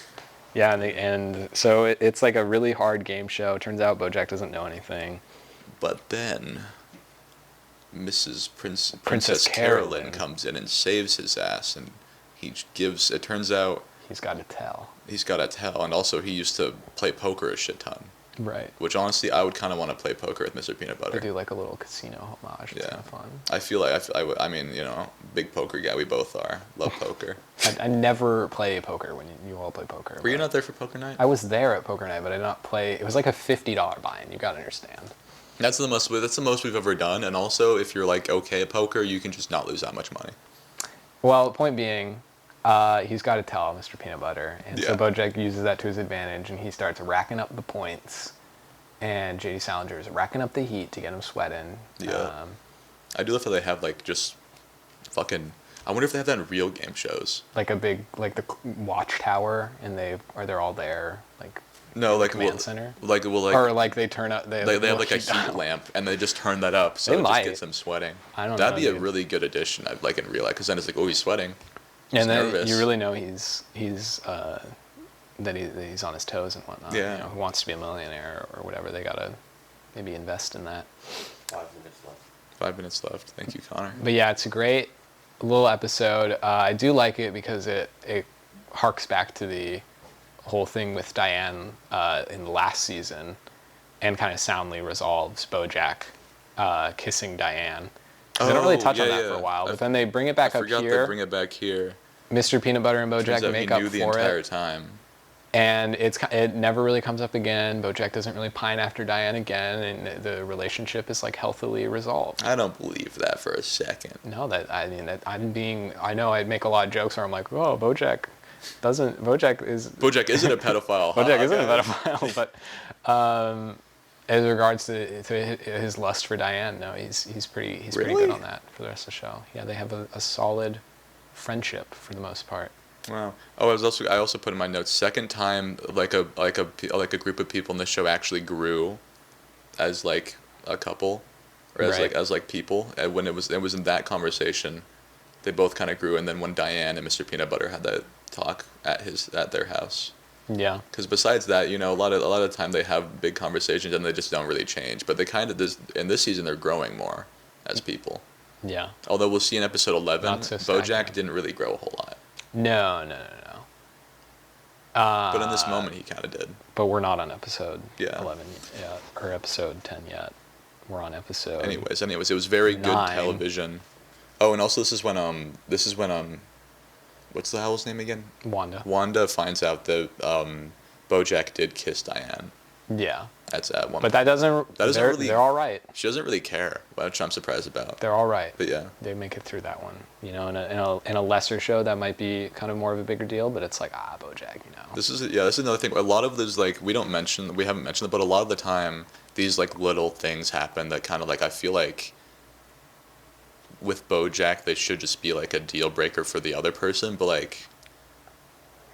Yeah, and so it's like a really hard game show. Turns out BoJack doesn't know anything. But then Princess Carolyn comes in and saves his ass, and it turns out he's got to tell. And also he used to play poker a shit ton. Right. Which honestly, I would kind of want to play poker with Mr. Peanut Butter. Do like a little casino homage. It's kind of fun. I feel like I mean, big poker guy. We both are. Love poker. I never play poker when you all play poker. Were you not there for poker night? I was there at poker night, but I did not play. It was like a $50 buy-in. You gotta understand. That's the most we've ever done. And also, if you're like okay at poker, you can just not lose that much money. Well, point being, He's got to tell Mr. Peanut Butter. And so BoJack uses that to his advantage, and he starts racking up the points. And J.D. Salinger is racking up the heat to get him sweating. Yeah. I do love how they have, like, just fucking... I wonder if they have that in real game shows. Like a big, like the watchtower, and they're all there, like... No, like command center. Or like they turn up. They have like a heat lamp, and they just turn that up, so it just gets them sweating. I don't know. That'd be a really good addition, like in real life, because then it's like, oh, he's sweating. And then nervous. You really know he's that he's on his toes and whatnot. Yeah. You know, who wants to be a millionaire or whatever. They gotta maybe invest in that. 5 minutes left. 5 minutes left. Thank you, Connor. But yeah, it's a great little episode. I do like it because it harks back to the whole thing with Diane in the last season, and kind of soundly resolves BoJack kissing Diane. They don't really touch on that for a while, but then they bring it back up here. They bring it back here. Mr. Peanut Butter and BoJack make up for it. He knew the entire time. And it never really comes up again. BoJack doesn't really pine after Diane again, and the relationship is like healthily resolved. I don't believe that for a second. No, I know I'd make a lot of jokes where I'm like, oh, BoJack isn't a pedophile. BoJack isn't a pedophile, but as regards to his lust for Diane, no, he's pretty good on that for the rest of the show. Yeah, they have a solid friendship for the most part. Wow. Oh, I also put in my notes, second time like a group of people in the show actually grew as like a couple, or as like people. And when it was in that conversation, they both kind of grew. And then when Diane and Mr. Peanut Butter had that talk at their house. Yeah. Because besides that, you know, a lot of the time they have big conversations and they just don't really change. But they kind of in this season they're growing more as people. Yeah. Although we'll see in episode 11, BoJack didn't really grow a whole lot. No. But in this moment, he kind of did. But we're not on episode 11 yet, or episode 10 yet. We're on episode. Anyways, it was very 9. Good television. Oh, and also this is when what's the hell's name again? Wanda finds out that BoJack did kiss Diane. Yeah. That's at one. But they're all right. She doesn't really care, which I'm surprised about. They're all right. But yeah, they make it through that one. You know, in a lesser show that might be kind of more of a bigger deal, but it's like BoJack. You know. This is another thing. A lot of those like we haven't mentioned it, but a lot of the time these like little things happen that kind of like I feel like with BoJack they should just be like a deal breaker for the other person, but like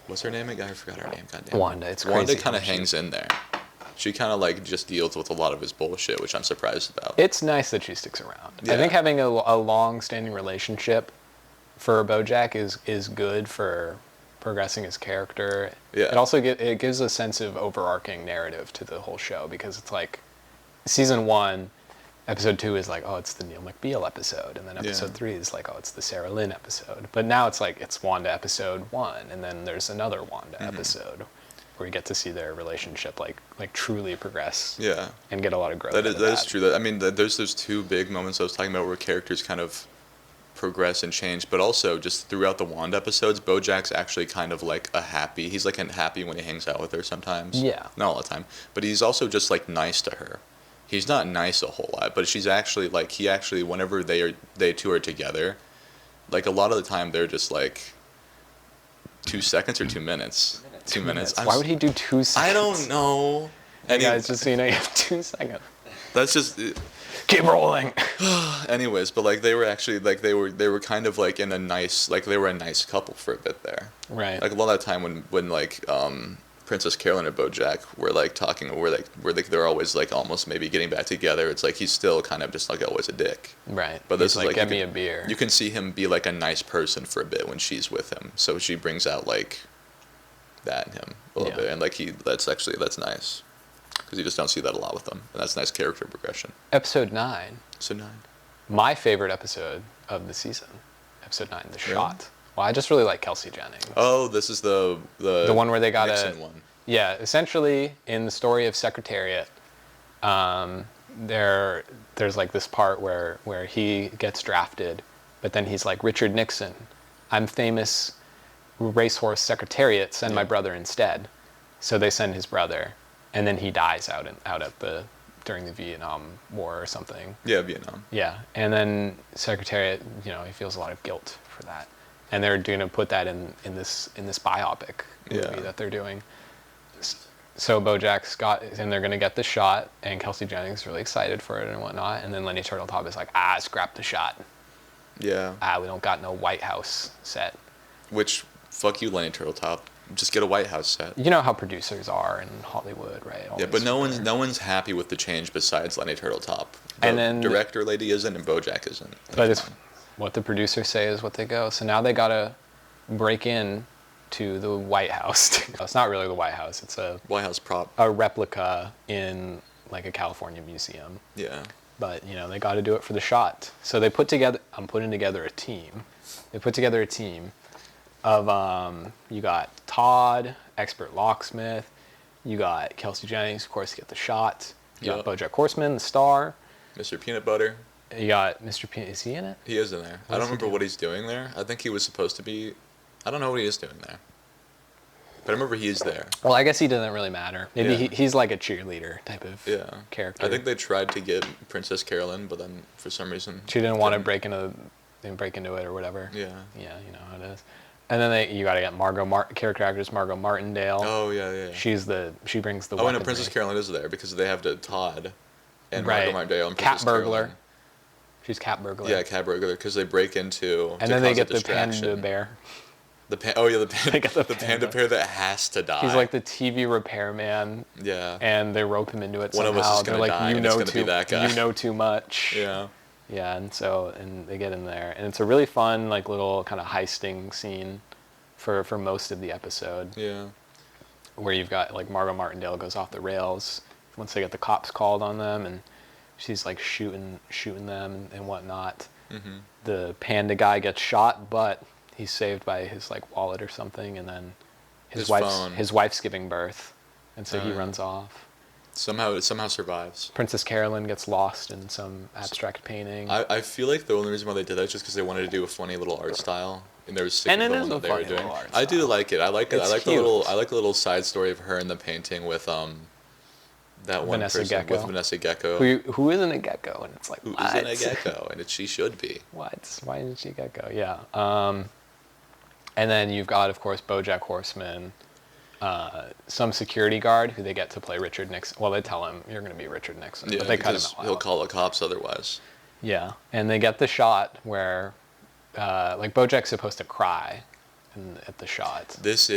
what's her name again? I forgot her name. Goddamn. Wanda. It's crazy. Wanda kind of hangs in there. She kind of like just deals with a lot of his bullshit, which I'm surprised about. It's nice that she sticks around. Yeah. I think having a long-standing relationship for BoJack is good for progressing his character. Yeah. It also gives a sense of overarching narrative to the whole show, because it's like season 1, episode 2 is like, oh, it's the Neil McBeal episode, and then episode 3 is like, oh, it's the Sarah Lynn episode. But now it's like it's Wanda episode 1, and then there's another Wanda episode where you get to see their relationship like truly progress. Yeah. And get a lot of growth. That is true. I mean, there's those 2 big moments I was talking about where characters kind of progress and change, but also just throughout the Wanda episodes, BoJack's actually kind of like he's like happy when he hangs out with her sometimes. Yeah. Not all the time, but he's also just like nice to her. He's not nice a whole lot, but she's actually like whenever they two are together, like a lot of the time they're just like 2 seconds or 2 minutes. 2 minutes. Why would he do 2 seconds? I don't know. Guys, just so you know, you have 2 seconds. That's just keep rolling. Anyways, but like they were actually like they were kind of like in a nice, like they were a nice couple for a bit there. Right. Like a lot of the time when like Princess Carolyn and BoJack were like talking, they're always like almost maybe getting back together. It's like he's still kind of just like always a dick. Right. But this is like get me a beer. You can see him be like a nice person for a bit when she's with him. So she brings out like that in him a little bit, and like that's nice, because you just don't see that a lot with them, and that's nice character progression. Episode 9. So 9. My favorite episode of the season. Episode 9, The Shot. Well, I just really like Kelsey Jennings. Oh, this is the one where they got Nixon one. Yeah, essentially in the story of Secretariat, there's like this part where he gets drafted, but then he's like, Richard Nixon, I'm famous racehorse Secretariat, send my brother instead. So they send his brother, and then he dies out at during the Vietnam War or something. Yeah, Vietnam. Yeah, and then Secretariat, he feels a lot of guilt for that. and they're going to put that in this biopic movie that they're doing. So BoJack's and they're gonna get the shot, and Kelsey Jennings is really excited for it and whatnot, and then Lenny Turtletop is like, scrap the shot. Yeah. We don't got no White House set. Which, fuck you, Lenny Turtletop. Just get a White House set. You know how producers are in Hollywood, right? Yeah, but no one's happy with the change besides Lenny Turtletop. And then director lady isn't, and BoJack isn't. But it's what the producers say is what they go. So now they gotta break in to the White House. It's not really the White House. It's a White House prop. A replica in like a California museum. Yeah. But they got to do it for the shot. So they put together. I'm putting together a team. They put together a team of you got Todd, expert locksmith. You got Kelsey Jennings, of course, to get the shot. You got BoJack Horseman, the star. Mr. Peanut Butter. You got Mr. Peanut. Is he in it? He is in there. I don't remember what he's doing there. I think he was supposed to be. I don't know what he is doing there. But I remember he's there. Well, I guess he doesn't really matter. Maybe he's like a cheerleader type of character. I think they tried to get Princess Carolyn, but then for some reason she didn't want to break into it or whatever. Yeah. Yeah, you know how it is. And then you got to get character actress Margot Martindale. Oh yeah. She brings the. Oh, and Princess Carolyn is there because they have Todd and Margot Martindale and Princess Cat burglar. Carolyn. She's cat burglar. Yeah, cat burglar because they break into. And then they get the panda bear. The panda bear that has to die. He's like the TV repairman. Yeah. And they rope him into it One somehow. of us is gonna die, and it's gonna be that guy. You know too much. Yeah. Yeah, and they get in there, and it's a really fun like little kind of heisting scene for most of the episode. Yeah. Where you've got like Margot Martindale goes off the rails once they get the cops called on them, and she's like shooting them and whatnot. Mm-hmm. The panda guy gets shot, but he's saved by his like wallet or something, and then his wife's giving birth, and so he runs off. Somehow survives. Princess Carolyn gets lost in some abstract painting. I feel like the only reason why they did that is just because they wanted to do a funny little art style, and they were sick of the one that they were doing. I do like it. I like it. I like the little side story of her in the painting with that one Vanessa person Gecko. with Vanessa Gecko. Who isn't a gecko? And it's like, who isn't a gecko? And she should be. What? Why isn't she a gecko? Yeah. And then you've got, of course, BoJack Horseman, some security guard who they get to play Richard Nixon. Well, they tell him you're going to be Richard Nixon, but they cut him out. He'll call the cops otherwise. Yeah, and they get the shot where, like, BoJack's supposed to cry at the shot. This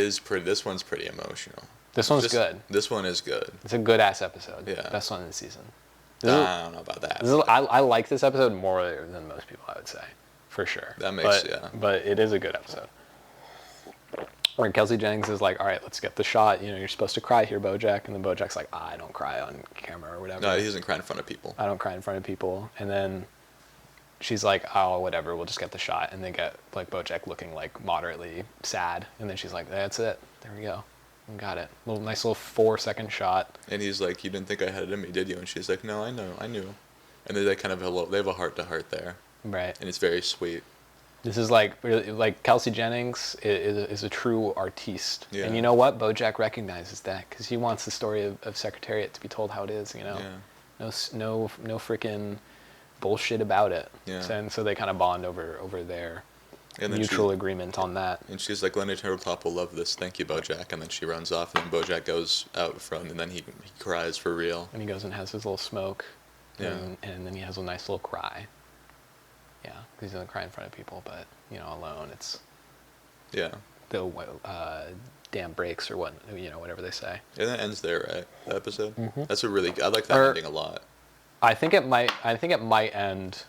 one's pretty emotional. This one's good. This one is good. It's a good ass episode. Yeah. Best one in the season. I don't know about that. I like this episode more than most people, I would say, for sure. That makes But it is a good episode. Where Kelsey Jennings is like, all right, let's get the shot. You're supposed to cry here, BoJack. And then BoJack's like, I don't cry on camera or whatever. No, he doesn't cry in front of people. I don't cry in front of people. And then she's like, oh, whatever, we'll just get the shot. And they get like BoJack looking like moderately sad. And then she's like, that's it. There we go. We got it. Nice little 4-second shot. And he's like, you didn't think I had it in me, did you? And she's like, no, I knew. And they kind of they have a heart to heart there. Right. And it's very sweet. This is like Kelsey Jennings is a true artiste. Yeah. And you know what? BoJack recognizes that because he wants the story of Secretariat to be told how it is, Yeah. No freaking bullshit about it. Yeah. And so they kind of bond over their mutual agreement on that. And she's like, Lenny Turtletop will love this. Thank you, BoJack. And then she runs off, and then BoJack goes out front, and then he cries for real. And he goes and has his little smoke. Yeah. And then he has a nice little cry. Yeah, because he doesn't cry in front of people, but, alone, it's... Yeah. The dam breaks or whatever they say. And that ends there, right? The episode? Mm-hmm. That's I like that ending a lot. I think it might end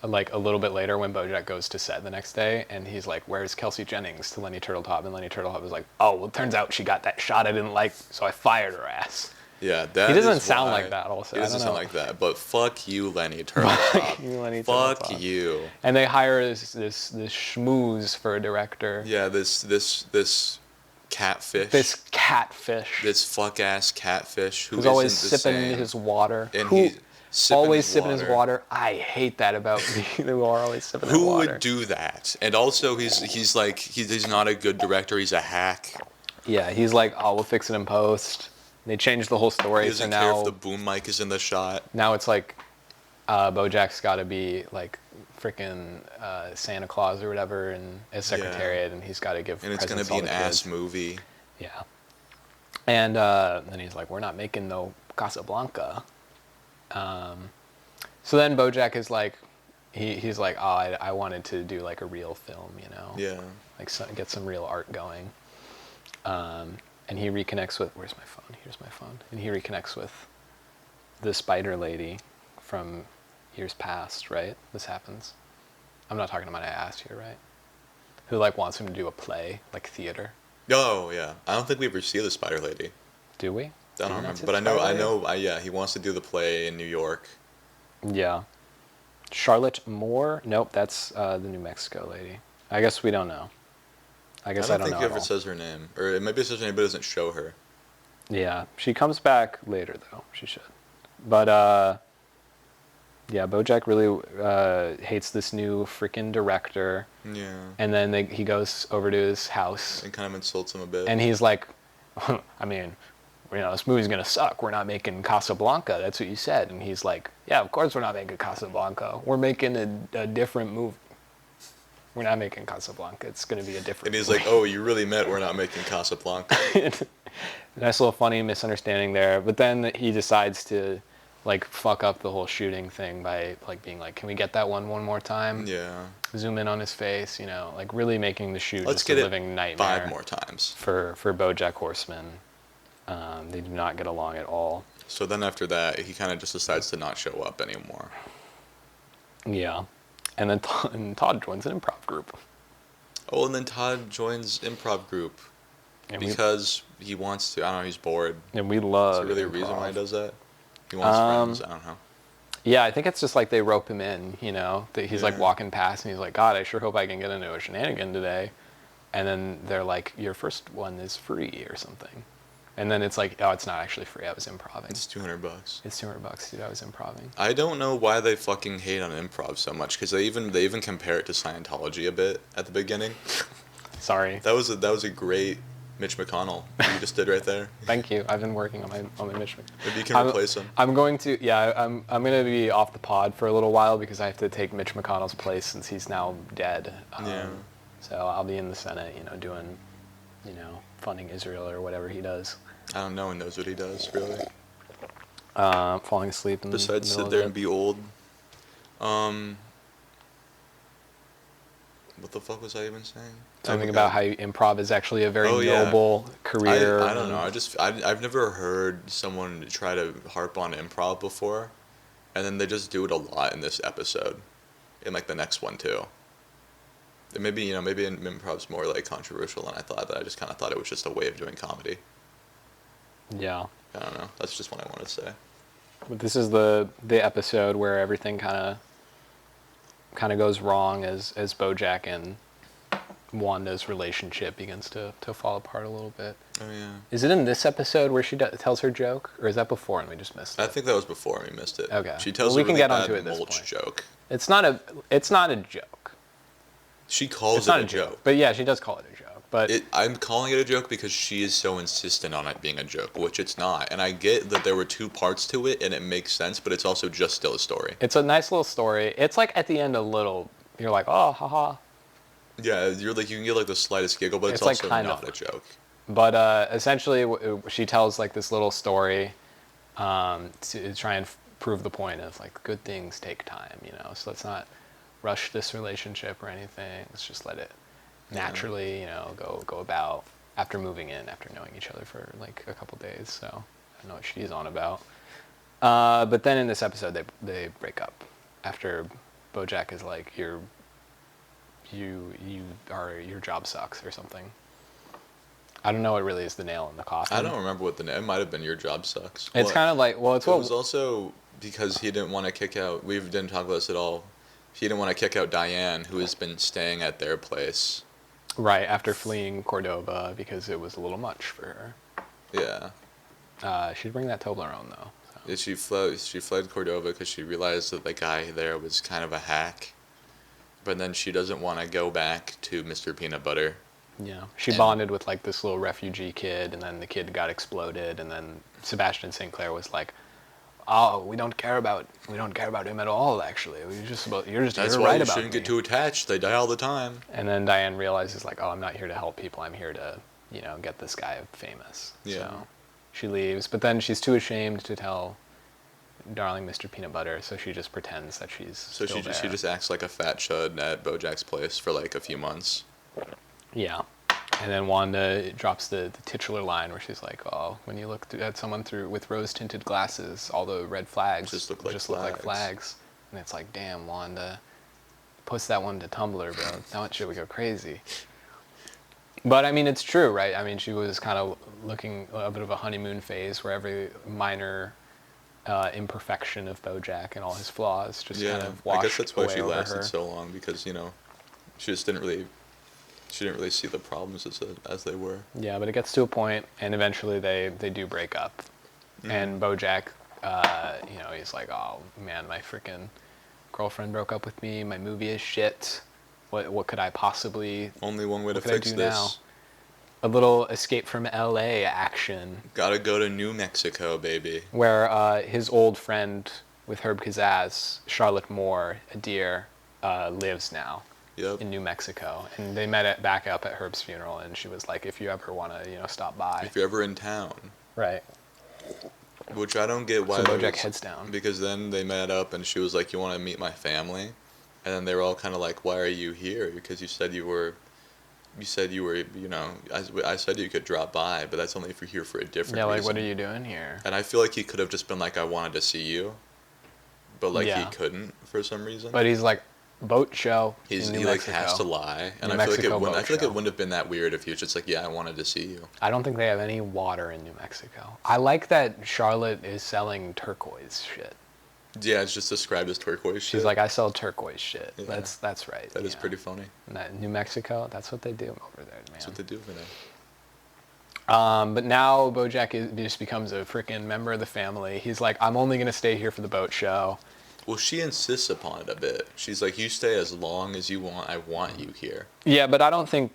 like a little bit later when BoJack goes to set the next day, and he's like, where's Kelsey Jennings to Lenny Turtletop? And Lenny Turtletop is like, oh, well, it turns out she got that shot I didn't like, so I fired her ass. Yeah, that he doesn't sound like that. Also, he doesn't sound like that. But fuck you, Lenny Turtletop. Fuck you, Lenny Fuck Turtletop. you. And they hire this schmooze for a director. Yeah, this catfish. This catfish. This fuck ass catfish who's always sipping his water. And he's sipping his water. I hate that about people who are always sipping their water. Who would do that? And also, he's not a good director. He's a hack. Yeah, he's like, oh, we'll fix it in post. They changed the whole story. He doesn't care if the boom mic is in the shot. Now it's like, BoJack's got to be like freaking Santa Claus or whatever and as Secretariat, and he's got to give. And it's gonna be an ass movie. Yeah. And then he's like, "We're not making no Casablanca." So then BoJack is like, he's like, "Oh, I wanted to do like a real film, you know? Yeah. Like get some real art going." And he reconnects with, where's my phone? Here's my phone. And he reconnects with the spider lady from years past, right? This happens. I'm not talking about my ass here, right? Who like wants him to do a play, like theater. Oh yeah, I don't think we ever see the Spider Lady. Do we? I don't remember, but I know. Yeah, he wants to do the play in New York. Yeah. Charlotte Moore? Nope, that's the New Mexico lady. I guess we don't know. I don't think know he ever says her name, or maybe it says her name, but it doesn't show her. Yeah, she comes back later though. She should. But yeah, BoJack really hates this new freaking director. Yeah. And then he goes over to his house and kind of insults him a bit. And he's like, I mean, you know, this movie's gonna suck. We're not making Casablanca. That's what you said. And he's like, yeah, of course we're not making Casablanca. We're making a different movie. We're not making Casablanca. It's gonna be a different. And he's movie. like, oh, you really meant we're not making Casablanca. Nice little funny misunderstanding there. But then he decides to like fuck up the whole shooting thing by like being like, can we get that one more time? Yeah. Zoom in on his face, you know, like really making the shoot Let's just a living nightmare. 5 more times. For BoJack Horseman. They do not get along at all. So then after that, he kind of just decides to not show up anymore. Yeah. And then Todd joins an improv group. Oh, and then Todd joins improv group. And because he wants to. I don't know, he's bored. And we love Is there really improv. a reason why he does that? He wants friends? I don't know. Yeah, I think it's just like they rope him in, you know. He's like walking past and he's like, God, I sure hope I can get into a shenanigan today. And then they're like, your first one is free or something. And then it's like, oh, it's not actually free. I was improvising. It's $200. It's $200, dude. I was improvising. I don't know why they fucking hate on improv so much, because they even compare it to Scientology a bit at the beginning. Sorry. That was a great Mitch McConnell you just did right there. Thank you. I've been working on my Mitch McConnell. Maybe you can replace him. I'm going to. Yeah, I'm going to be off the pod for a little while because I have to take Mitch McConnell's place since he's now dead. Yeah. So I'll be in the Senate, you know, doing, you know, funding Israel or whatever he does. I don't know. One knows what he does, really. Falling asleep in Besides the middle sit there of and be old. What the fuck was I even saying? Something about how improv is actually a very noble career. I don't know. I've never heard someone try to harp on improv before, and then they just do it a lot in this episode, in like the next one too. And maybe improv's more like controversial than I thought. That I just kind of thought it was just a way of doing comedy. Yeah. I don't know. That's just what I wanted to say. But this is the episode where everything kind of goes wrong as BoJack and Wanda's relationship begins to fall apart a little bit. Oh yeah. Is it in this episode where she tells her joke, or is that before and we just missed it? I think that was before and we missed it. Okay. She tells a really bad mulch joke. It's not a joke. She calls it a joke. But yeah, she does call it a joke. But I'm calling it a joke because she is so insistent on it being a joke, which it's not. And I get that there were 2 parts to it, and it makes sense, but it's also just still a story. It's a nice little story. It's like at the end you're like, oh, haha. Yeah, you can get like the slightest giggle, but it's also like not a joke. But essentially, she tells like this little story to try and prove the point of like good things take time, you know. So let's not rush this relationship or anything. Let's just let it naturally, you know, go about after moving in, after knowing each other for like a couple days. So I don't know what she's on about. But then in this episode, they break up after BoJack is like, your job sucks or something. I don't know what really is the nail in the coffin. I don't remember what it might have been your job sucks. It's kind of like, well, it was also because he didn't want to kick out, we didn't talk about this at all, he didn't want to kick out Diane, who has been staying at their place. Right, after fleeing Cordova because it was a little much for her. Yeah. She'd bring that Toblerone, though. So. Yeah, she fled Cordova because she realized that the guy there was kind of a hack. But then she doesn't want to go back to Mr. Peanut Butter. Yeah. She bonded with, like, this little refugee kid, and then the kid got exploded, and then Sebastian St. Clair was like, oh, we don't care about him at all. Actually, you're right That's why you about shouldn't me. get too attached. They die all the time. And then Diane realizes like, oh, I'm not here to help people. I'm here to, get this guy famous. Yeah. So she leaves, but then she's too ashamed to tell darling Mr. Peanut Butter, so she just pretends that she's So still there. she just acts like a fat chud at BoJack's place for like a few months. Yeah. And then Wanda drops the titular line where she's like, oh, when you look at someone with rose-tinted glasses, all the red flags Just look like flags. And it's like, damn, Wanda, post that one to Tumblr, bro. That shit would go crazy. But, I mean, it's true, right? I mean, she was kind of looking a bit of a honeymoon phase where every minor imperfection of BoJack and all his flaws just kind of washed away. I guess that's why she over lasted her. so long, because, she just didn't really see the problems as they were. Yeah, but it gets to a point, and eventually they do break up. Mm-hmm. And BoJack, he's like, oh man, my freaking girlfriend broke up with me. My movie is shit. What could I possibly? Only one way to fix this. Now? A little Escape from L.A. action. Gotta go to New Mexico, baby. Where his old friend with Herb Kazaz, Charlotte Moore, a deer, lives now. Yep. In New Mexico, and they met back up at Herb's funeral, and she was like, if you ever want to stop by, if you're ever in town, right? Which I don't get why. So BoJack heads down, because then they met up and she was like, you want to meet my family? And then they were all kind of like, why are you here? Because you said you were I said you could drop by, but that's only if you're here for a different reason. Yeah, like, what are you doing here? And I feel like he could have just been like, I wanted to see you, but like he couldn't for some reason. But he's like, boat show. He like has to lie, and I feel like it wouldn't have been that weird if he was just like, yeah, I wanted to see you. I don't think they have any water in New Mexico. I like that Charlotte is selling turquoise shit. Yeah, it's just described as turquoise shit. She's like, I sell turquoise shit. Yeah. That's right. That is pretty funny. And New Mexico, that's what they do over there, man. That's what they do over there. But now BoJack just becomes a freaking member of the family. He's like, I'm only gonna stay here for the boat show. Well, she insists upon it a bit. She's like, you stay as long as you want. I want you here. Yeah, but I don't think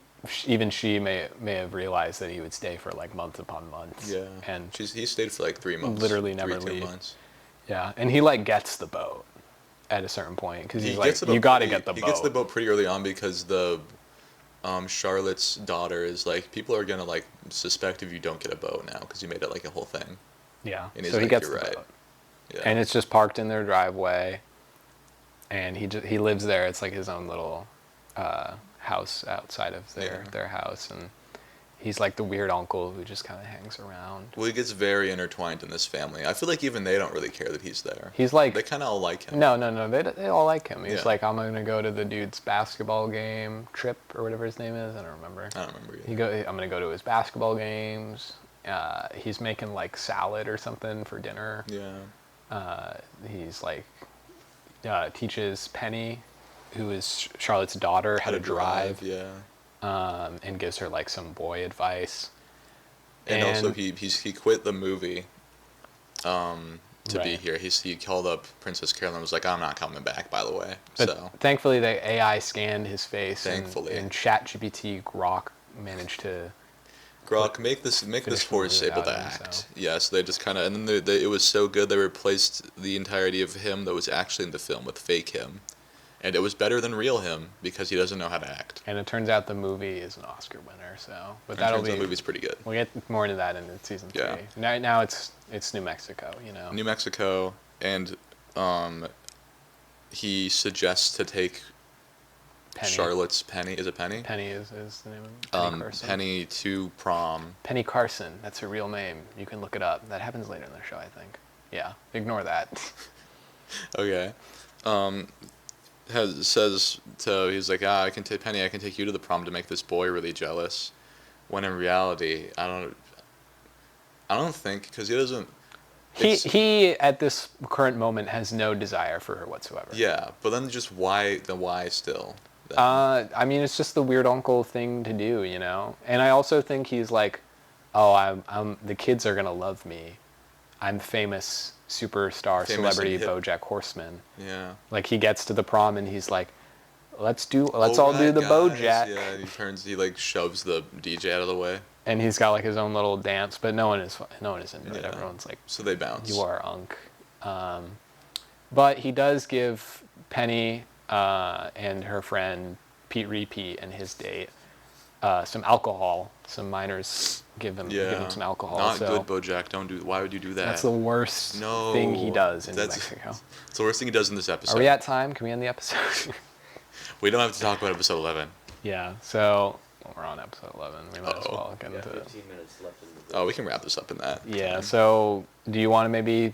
even she may have realized that he would stay for like months upon months. Yeah. And he stayed for like 3 months. Literally never 2 leave. months. Yeah, and he like gets the boat at a certain point because he's like, you got to get the boat. He gets the boat pretty early on because the Charlotte's daughter is like, people are gonna like suspect if you don't get a boat now because you made it like a whole thing. Yeah. And he's so like, he gets you're the right. boat. Yeah. And it's just parked in their driveway, and he lives there. It's like his own little house outside of their house, and he's like the weird uncle who just kind of hangs around. Well, he gets very intertwined in this family. I feel like even they don't really care that he's there. He's like, they kind of all like him. No, they all like him. He's like, I'm gonna go to the dude's basketball game, Trip or whatever his name is. I don't remember. Either. I'm gonna go to his basketball games. He's making like salad or something for dinner. Yeah. He's like teaches Penny, who is Charlotte's daughter, how to drive. Yeah. And gives her like some boy advice. And also he quit the movie to be here. He called up Princess Carolyn and was like, I'm not coming back, by the way. But thankfully the AI scanned his face. Thankfully. And ChatGPT Grok managed to make this horse able to act. Yes, they just kind of, and then it was so good they replaced the entirety of him that was actually in the film with fake him. And it was better than real him because he doesn't know how to act. And it turns out the movie is an Oscar winner, so. But the movie's pretty good. We'll get more into that in season 3. Yeah. Now it's New Mexico, New Mexico, and he suggests to take Charlotte's Penny. Is it Penny? Penny is the name of it. Penny Carson. Penny to prom. Penny Carson. That's her real name. You can look it up. That happens later in the show, I think. Yeah. Ignore that. Okay. He's like, I can take Penny. I can take you to the prom to make this boy really jealous. When in reality, I don't think, because he doesn't. He at this current moment has no desire for her whatsoever. Yeah, but then just why still? I mean, it's just the weird uncle thing to do, And I also think he's like, oh, I'm the kids are gonna love me. I'm famous celebrity BoJack Horseman. Yeah. Like he gets to the prom and he's like, let's all do the guys. BoJack. Yeah, he like shoves the DJ out of the way. And he's got like his own little dance, but no one is into it. Everyone's like, so they bounce. You are Unk. But he does give Penny and her friend Pete Repeat and his date some alcohol. Some miners give him some alcohol. Not good, BoJack. Don't do. Why would you do that? That's the worst thing he does in New Mexico. It's the worst thing he does in this episode. Are we at time? Can we end the episode? We don't have to talk about episode 11. Yeah. So we're on episode 11. We might as well get into it. 15 minutes left in the Oh, we can wrap this up in that. Yeah. So do you want to maybe?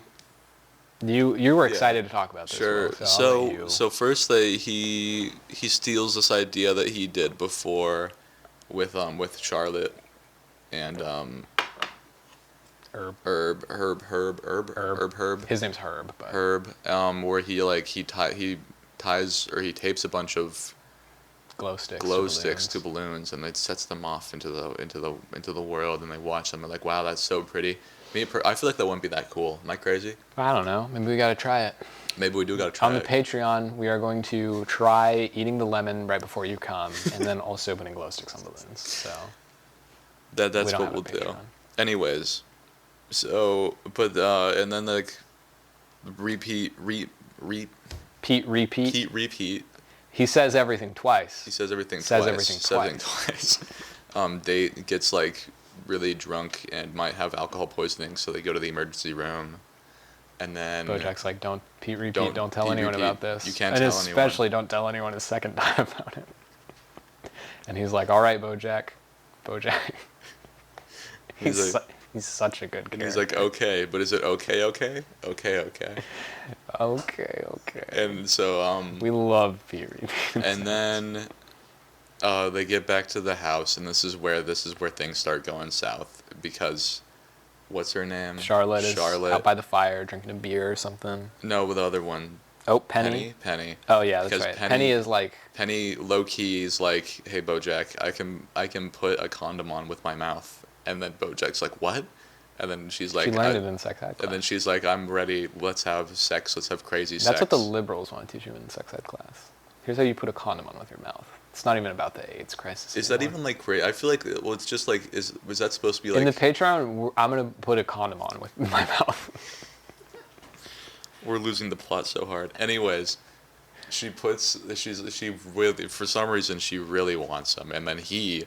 You were excited to talk about this. Sure. Will, so first he steals this idea that he did before with Charlotte and Herb. His name's Herb. But. Herb. Where he tapes a bunch of glow sticks to balloons, and it sets them off into the world, and they watch them and like, wow, that's so pretty. I feel like that wouldn't be that cool. Am I crazy? I don't know. Maybe we gotta try it. Maybe we do gotta try it. On the Patreon, we are going to try eating the lemon right before you come, and then also putting glow sticks on balloons. So that's what we'll do. Anyways, so and then like Pete Repeat. He says everything twice. Date gets like really drunk and might have alcohol poisoning, so they go to the emergency room. And then BoJack's like, don't tell anyone about this. You can't and tell especially anyone. don't tell anyone a second time about it. And he's like, all right, BoJack. He's such a good character. And he's like, okay, but is it okay? Okay. And so we love Pete. And then they get back to the house, and this is where things start going south, because what's her name? Charlotte is out by the fire drinking a beer or something. No, with the other one. Oh, Penny. Oh yeah, that's right. Penny is like. Penny low key is like, hey BoJack, I can put a condom on with my mouth, and then BoJack's like, what? And then she's like, she learned it in sex ed class. And then she's like, I'm ready. Let's have sex. Let's have crazy sex. That's what the liberals want to teach you in sex ed class. Here's how you put a condom on with your mouth. It's not even about the AIDS crisis. Is that even like great? I feel like, well, it's just like, was that supposed to be like... In the Patreon, I'm going to put a condom on with my mouth. We're losing the plot so hard. Anyways, she really, for some reason, she really wants him. And then he,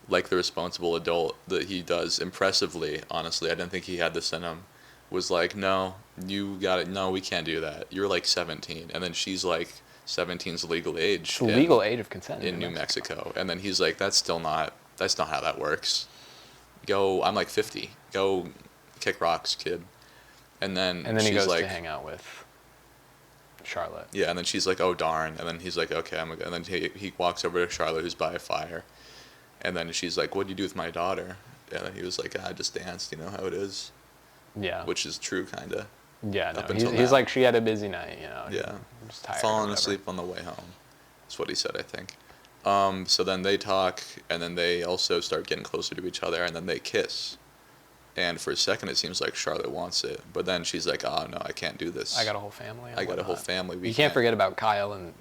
like the responsible adult that he does impressively, honestly, I didn't think he had this in him, was like, no, you got it. No, we can't do that. You're like 17. And then she's like... 17's legal age. It's the legal age of consent in New Mexico. And then he's like, that's not how that works. I'm like 50. Go kick rocks, kid. And then he goes to hang out with Charlotte. Yeah, and then she's like, oh darn. And then he's like, okay, and then he walks over to Charlotte, who's by a fire. And then she's like, what do you do with my daughter? And then he was like, I just danced, you know how it is. Yeah. Which is true, kinda. Yeah, no, he's like, she had a busy night, you know. Yeah. Just tired. Falling asleep on the way home. That's what he said, I think. So then they talk, and then they also start getting closer to each other, and then they kiss. And for a second, it seems like Charlotte wants it, but then she's like, "Oh no, I can't do this. I got a whole family. I got a whole family. You can't forget about Kyle and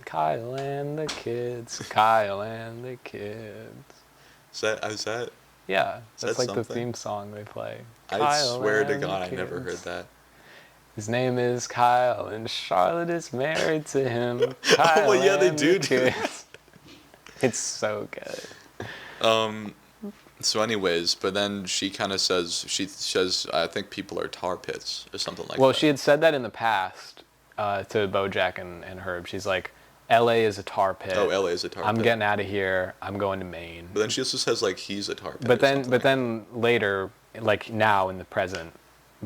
the kids. Kyle and the kids. Is that? Yeah, that's like the theme song they play. I swear to God, I never heard that. His name is Kyle, and Charlotte is married to him. Kyle well, yeah, they do. It's so good. So anyways, but then she kind of says, I think people are tar pits or something like that. Well, she had said that in the past to BoJack and Herb. She's like, L.A. is a tar pit. Oh, L.A. is a tar pit. I'm getting out of here. I'm going to Maine. But then she also says, like, he's a tar pit. But then later, like now in the present,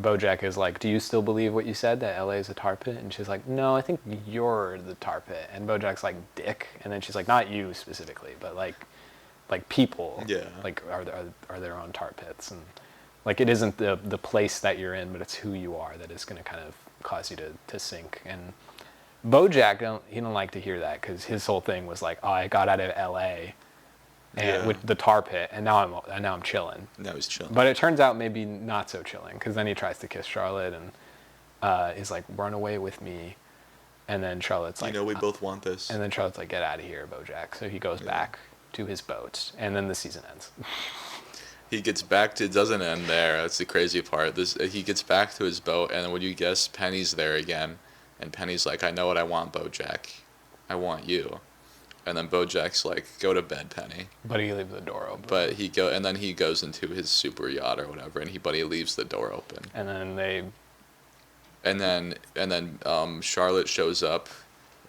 BoJack is like, do you still believe what you said, that L.A. is a tar pit? And she's like, no, I think you're the tar pit. And BoJack's like, dick. And then she's like, not you specifically, but like people, like are their own tar pits, and like it isn't the place that you're in, but it's who you are that is going to kind of cause you to sink. And BoJack he don't like to hear that, because his whole thing was like, oh, I got out of L.A. and with the tar pit, and now I'm chilling. Now he's chilling. But it turns out maybe not so chilling, because then he tries to kiss Charlotte and is like, run away with me. And then Charlotte's like, we both want this. And then Charlotte's like, get out of here, BoJack. So he goes back to his boat, and then the season ends. He gets back to, it doesn't end there. That's the crazy part. He gets back to his boat, and would you guess Penny's there again? And Penny's like, I know what I want, BoJack. I want you. And then BoJack's like, go to bed, Penny. But he leaves the door open. And then he goes into his super yacht or whatever, and he leaves the door open. And then Charlotte shows up,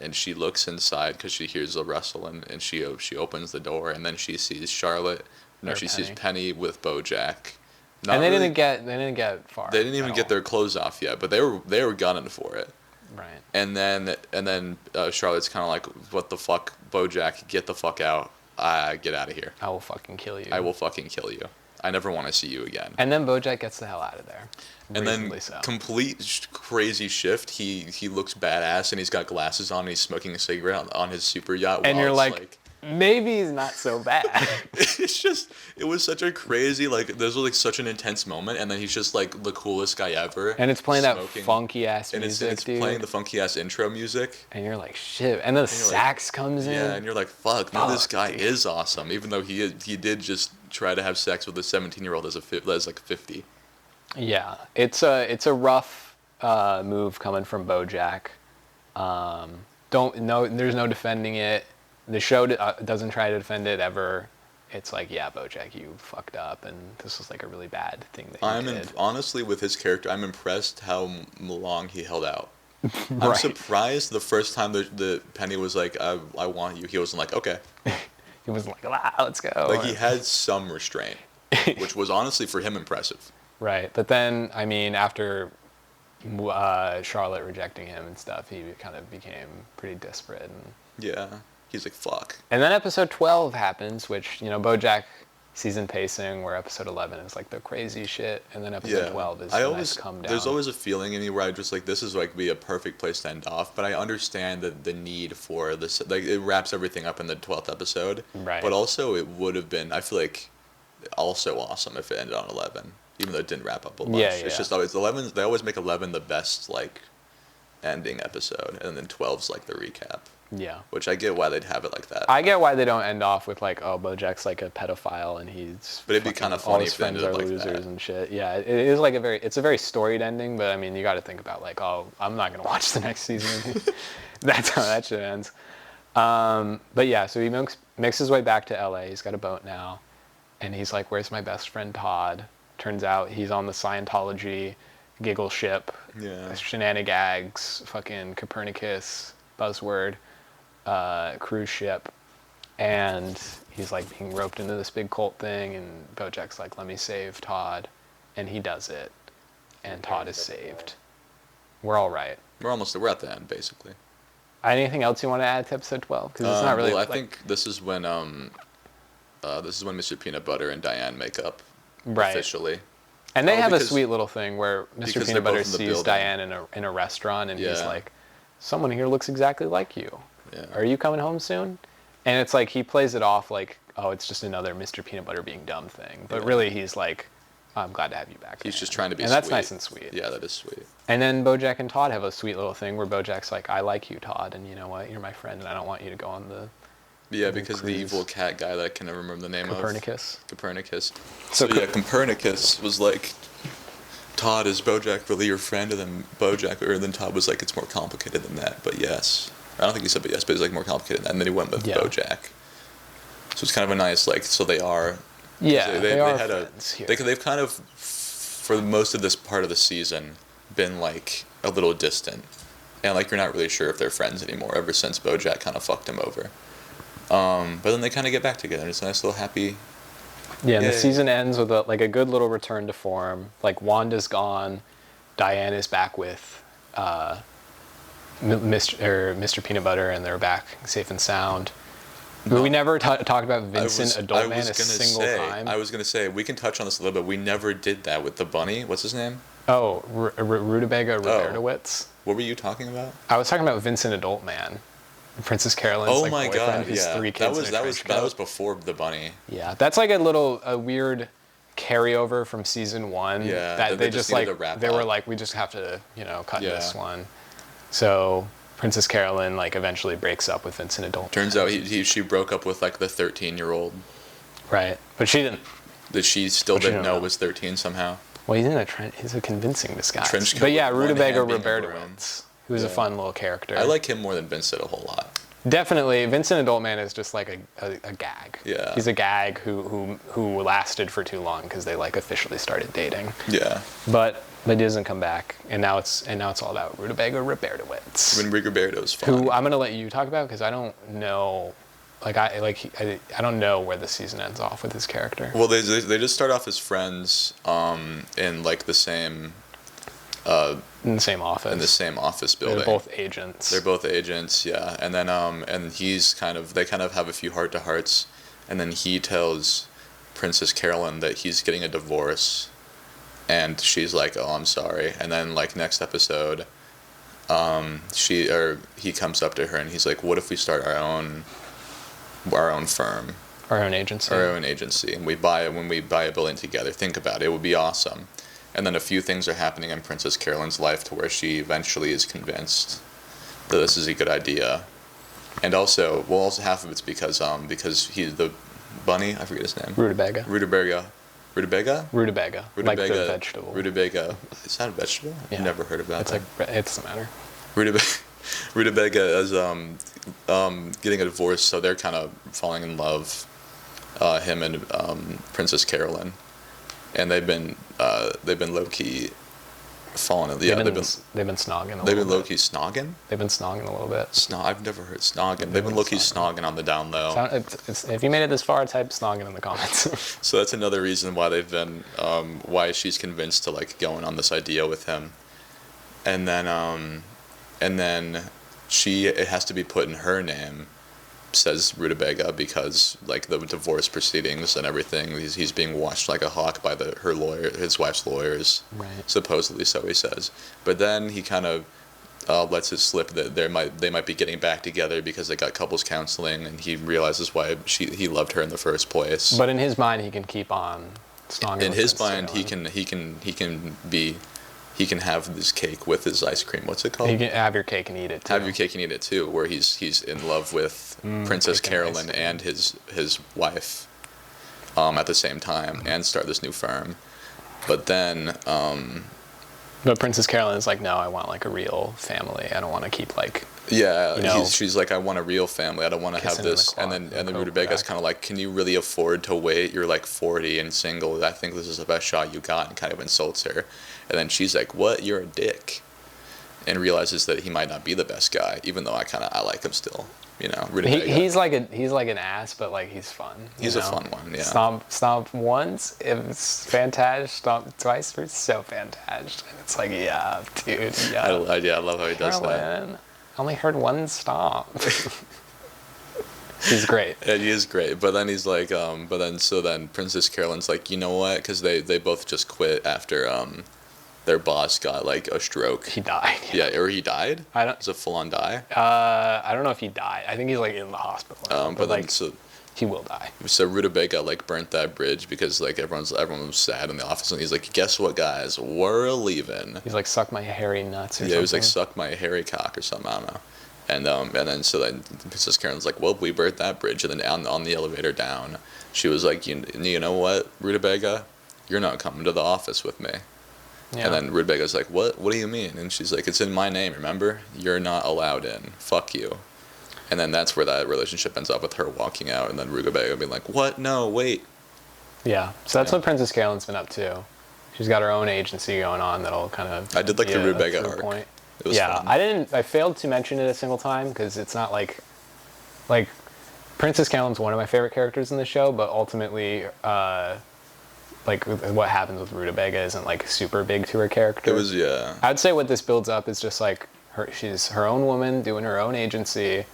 and she looks inside because she hears the rustle, and she opens the door, and then she sees sees Penny with BoJack. And they didn't get far. They didn't even get their clothes off yet, but they were gunning for it. Right. And then Charlotte's kind of like, what the fuck, BoJack, get the fuck out. Get out of here. I will fucking kill you. I will fucking kill you. I never want to see you again. And then BoJack gets the hell out of there. And then complete crazy shift. He looks badass, and he's got glasses on, and he's smoking a cigarette on his super yacht. And you're like, maybe he's not so bad. It was such a crazy, like, this was like such an intense moment, and then he's just like the coolest guy ever. And it's playing that funky ass music, it's playing the funky ass intro music. And you're like, shit. And the sax comes in. Yeah, and you're like, fuck, man, this guy is awesome. Even though he did just try to have sex with a 17-year-old as like 50. Yeah, it's a rough move coming from BoJack. There's no defending it. The show doesn't try to defend it ever. It's like, yeah, BoJack, you fucked up, and this was like a really bad thing that you did. Honestly, with his character, I'm impressed how long he held out. Right. I'm surprised the first time the Penny was like, I want you, he wasn't like, okay. He wasn't like, let's go. Like, he had some restraint, which was honestly for him impressive. Right, but then, I mean, after Charlotte rejecting him and stuff, he kind of became pretty desperate. And yeah, he's like, fuck. And then episode 12 happens, which, BoJack season pacing, where episode 11 is like the crazy shit, and then episode 12 is nice come down. There's always a feeling in me where I just like, this is like be a perfect place to end off, but I understand the need for this, like, it wraps everything up in the 12th episode. Right. But also it would have been, I feel like, also awesome if it ended on 11. Even though it didn't wrap up a bunch. It's just always 11. They always make 11 the best like ending episode, and then 12's like the recap. Yeah. Which I get why they'd have it like that. I get why they don't end off with like, oh, BoJack's like a pedophile and he's. But it'd be kind of funny all his friends are like losers and shit. Yeah, it is like it's a very storied ending, but I mean, you got to think about like, oh, I'm not gonna watch the next season. That's how that shit ends. But yeah, so he makes his way back to LA. He's got a boat now, and he's like, where's my best friend Todd? Turns out he's on the Scientology giggle ship, shenanigans, fucking Copernicus buzzword cruise ship, and he's like being roped into this big cult thing, and BoJack's like, let me save Todd, and he does it, and Todd is saved. We're all right. We're at the end, basically. Anything else you want to add to episode 12? Because it's not really. Well, I think this is when Mr. Peanut Butter and Diane make up. Right. Officially. And they have a sweet little thing where Mr. Peanut Butter sees Diane in a restaurant, and he's like, someone here looks exactly like you. Yeah. Are you coming home soon? And it's like he plays it off like, oh, it's just another Mr. Peanut Butter being dumb thing. But really he's like, I'm glad to have you back. He's just trying to be sweet. And that's nice and sweet. Yeah, that is sweet. And then BoJack and Todd have a sweet little thing where BoJack's like, I like you, Todd, and you know what? You're my friend, and I don't want you to go on the... Yeah, because the evil cat guy that I can never remember the name Copernicus. of. Copernicus. So Copernicus was like, Todd, is BoJack really your friend? And then Todd was like, it's more complicated than that, but yes. I don't think he said but yes, but it's like more complicated than that. And then he went with BoJack. So it's kind of a nice, like, so they are. Yeah, they are had friends here. They've kind of, for most of this part of the season, been like a little distant. And like you're not really sure if they're friends anymore ever since BoJack kind of fucked him over. But then they kind of get back together. It's a nice little happy. Yeah, and the season ends with a good little return to form. Like Wanda's gone, Diane is back with Mr. Peanut Butter, and they're back safe and sound. But we never talked about Vincent Adultman a single time. I was gonna say we can touch on this a little bit. We never did that with the bunny. What's his name? Oh, Rutabaga Robertowitz. What were you talking about? I was talking about Vincent Adultman. Princess Carolyn's boyfriend, God, his 3 kids. That was before the bunny. Yeah, that's like a weird carryover from season 1. Yeah, that they just like they were like, we just have to cut this one. So Princess Carolyn like eventually breaks up with Vincent Adultman. Turns out she broke up with like the 13-year-old. Right, but she didn't. that she still Which you didn't don't know know. was 13 somehow. Well, he's a convincing disguise. Trench coat But yeah, with one Rutabaga hand being a broom. Robertowitz, who's a Yeah. fun little character. I like him more than Vincent a whole lot. Definitely, Vincent Adultman is just like a gag. Yeah. He's a gag who lasted for too long because they like officially started dating. Yeah. But he doesn't come back, and now it's all about Rutabaga Robertowitz, When Rigoberto's fun. who I'm gonna let you talk about because I don't know, I don't know where the season ends off with his character. Well, they just start off as friends, in like the same. In the same office. In the same office building. They're both agents. They're both agents, yeah. And then and they kind of have a few heart-to-hearts, and then he tells Princess Carolyn that he's getting a divorce, and she's like, "Oh, I'm sorry." And then like next episode, he comes up to her and he's like, "What if we start our own firm, Our own agency. our own agency, and when we buy a building together? Think about it. It would be awesome." And then a few things are happening in Princess Carolyn's life to where she eventually is convinced that this is a good idea. And also half of it's because he's the bunny, I forget his name. Rutabaga. Rutabaga. Like the vegetable. Rutabaga. Is that a vegetable? Yeah. I've never heard about It's that. like, it doesn't matter. Rutabaga is getting a divorce, so they're kind of falling in love, him and Princess Carolyn. And they've been low key falling in. Yeah, they've been snogging. They've been low key snogging. They've been snogging a little bit. I've never heard snogging. They've been low key snogging on the down low. If you made it this far, type snogging in the comments. So that's another reason why they've been why she's convinced to like going on this idea with him. And then it has to be put in her name, says Rutabaga, because like the divorce proceedings and everything, he's being watched like a hawk by his wife's lawyers. Right. Supposedly, so he says. But then he kind of lets it slip that they might be getting back together because they got couples counseling, and he realizes why he loved her in the first place. But in his mind, he can keep on snogging. In with his Princess mind, Carolyn. he can have this cake with his ice cream. What's it called? You can have your cake and eat it too. Have your cake and eat it too, where he's in love with Princess Carolyn and his wife at the same time, and start this new firm. But then But Princess Carolyn is like, no, I want like a real family. I don't want to keep like. Yeah, she's like, I want a real family. I don't want to have this. And then Rutabaга's kind of like, can you really afford to wait? You're like 40 and single. I think this is the best shot you got, and kind of insults her. And then she's like, what? You're a dick. And realizes that he might not be the best guy, even though I like him still. You know, Rutabaga. He's like an ass, but like he's fun. He's a fun one, yeah. Stomp once, it's fantastic. Stomp twice, it's so fantastic. And it's like, yeah, dude, yeah. I love how he does that. Carolyn, I only heard one stomp. He's great. And he is great, but then he's like, so then Princess Carolyn's like, you know what? Because they both just quit after their boss got like a stroke. He died. Yeah, or he died. It's a full-on die. I don't know if he died. I think he's like in the hospital. But like, then he will die. So Rutabaga like burnt that bridge because like everyone was sad in the office, and he's like, guess what, guys, we're leaving. He's like, suck my hairy nuts or something. Yeah, he was like, suck my hairy cock or something. I don't know. And then Princess Carolyn's like, well, we burnt that bridge. And then on the elevator down, she was like, you know what, Rutabaga, you're not coming to the office with me. Yeah. And then Rutbaga's like, what do you mean? And she's like, it's in my name, remember? You're not allowed in. Fuck you. And then that's where that relationship ends up, with her walking out, and then Rutabaga being like, what? No, wait. Yeah, so that's what Princess Carolyn's been up to. She's got her own agency going on that'll kind of... I did like the Rutabaga arc. Point. It was fun. I failed to mention it a single time, because it's not like Princess Carolyn's one of my favorite characters in the show, but ultimately, like what happens with Rutabaga isn't like super big to her character. It was, yeah. I'd say what this builds up is just like she's her own woman doing her own agency,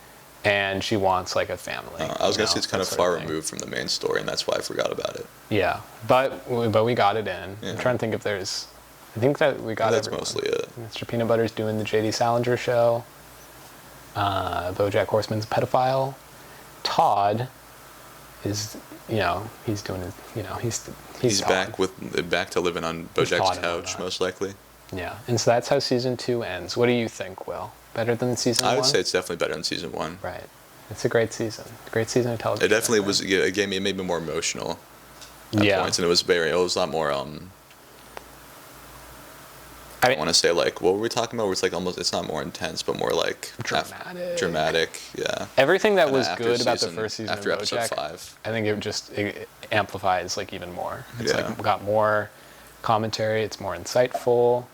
and she wants like a family. I was gonna say it's kind of far removed from the main story, and that's why I forgot about it. Yeah, but we got it in. Yeah. I'm trying to think if there's. I think that we got That's everyone. mostly it. Mr. Peanut Butter's doing the J.D. Salinger show. BoJack Horseman's a pedophile. Todd is, he's doing his, he's back to living on BoJack's couch, most likely. Yeah, and so that's how season 2 ends. What do you think, Will? Better than season 1? I would say it's definitely better than season 1. Right. It's a great season. Great season of television. It definitely was. It made me more emotional. Yeah. points, and it was a lot more. I want to say like what were we talking about? Where it's like almost it's not more intense, but more like dramatic. Yeah. Everything that was after good about the season- first season after of episode BoJack, 5. I think it amplifies like even more. It's Yeah. like got more commentary. It's more insightful,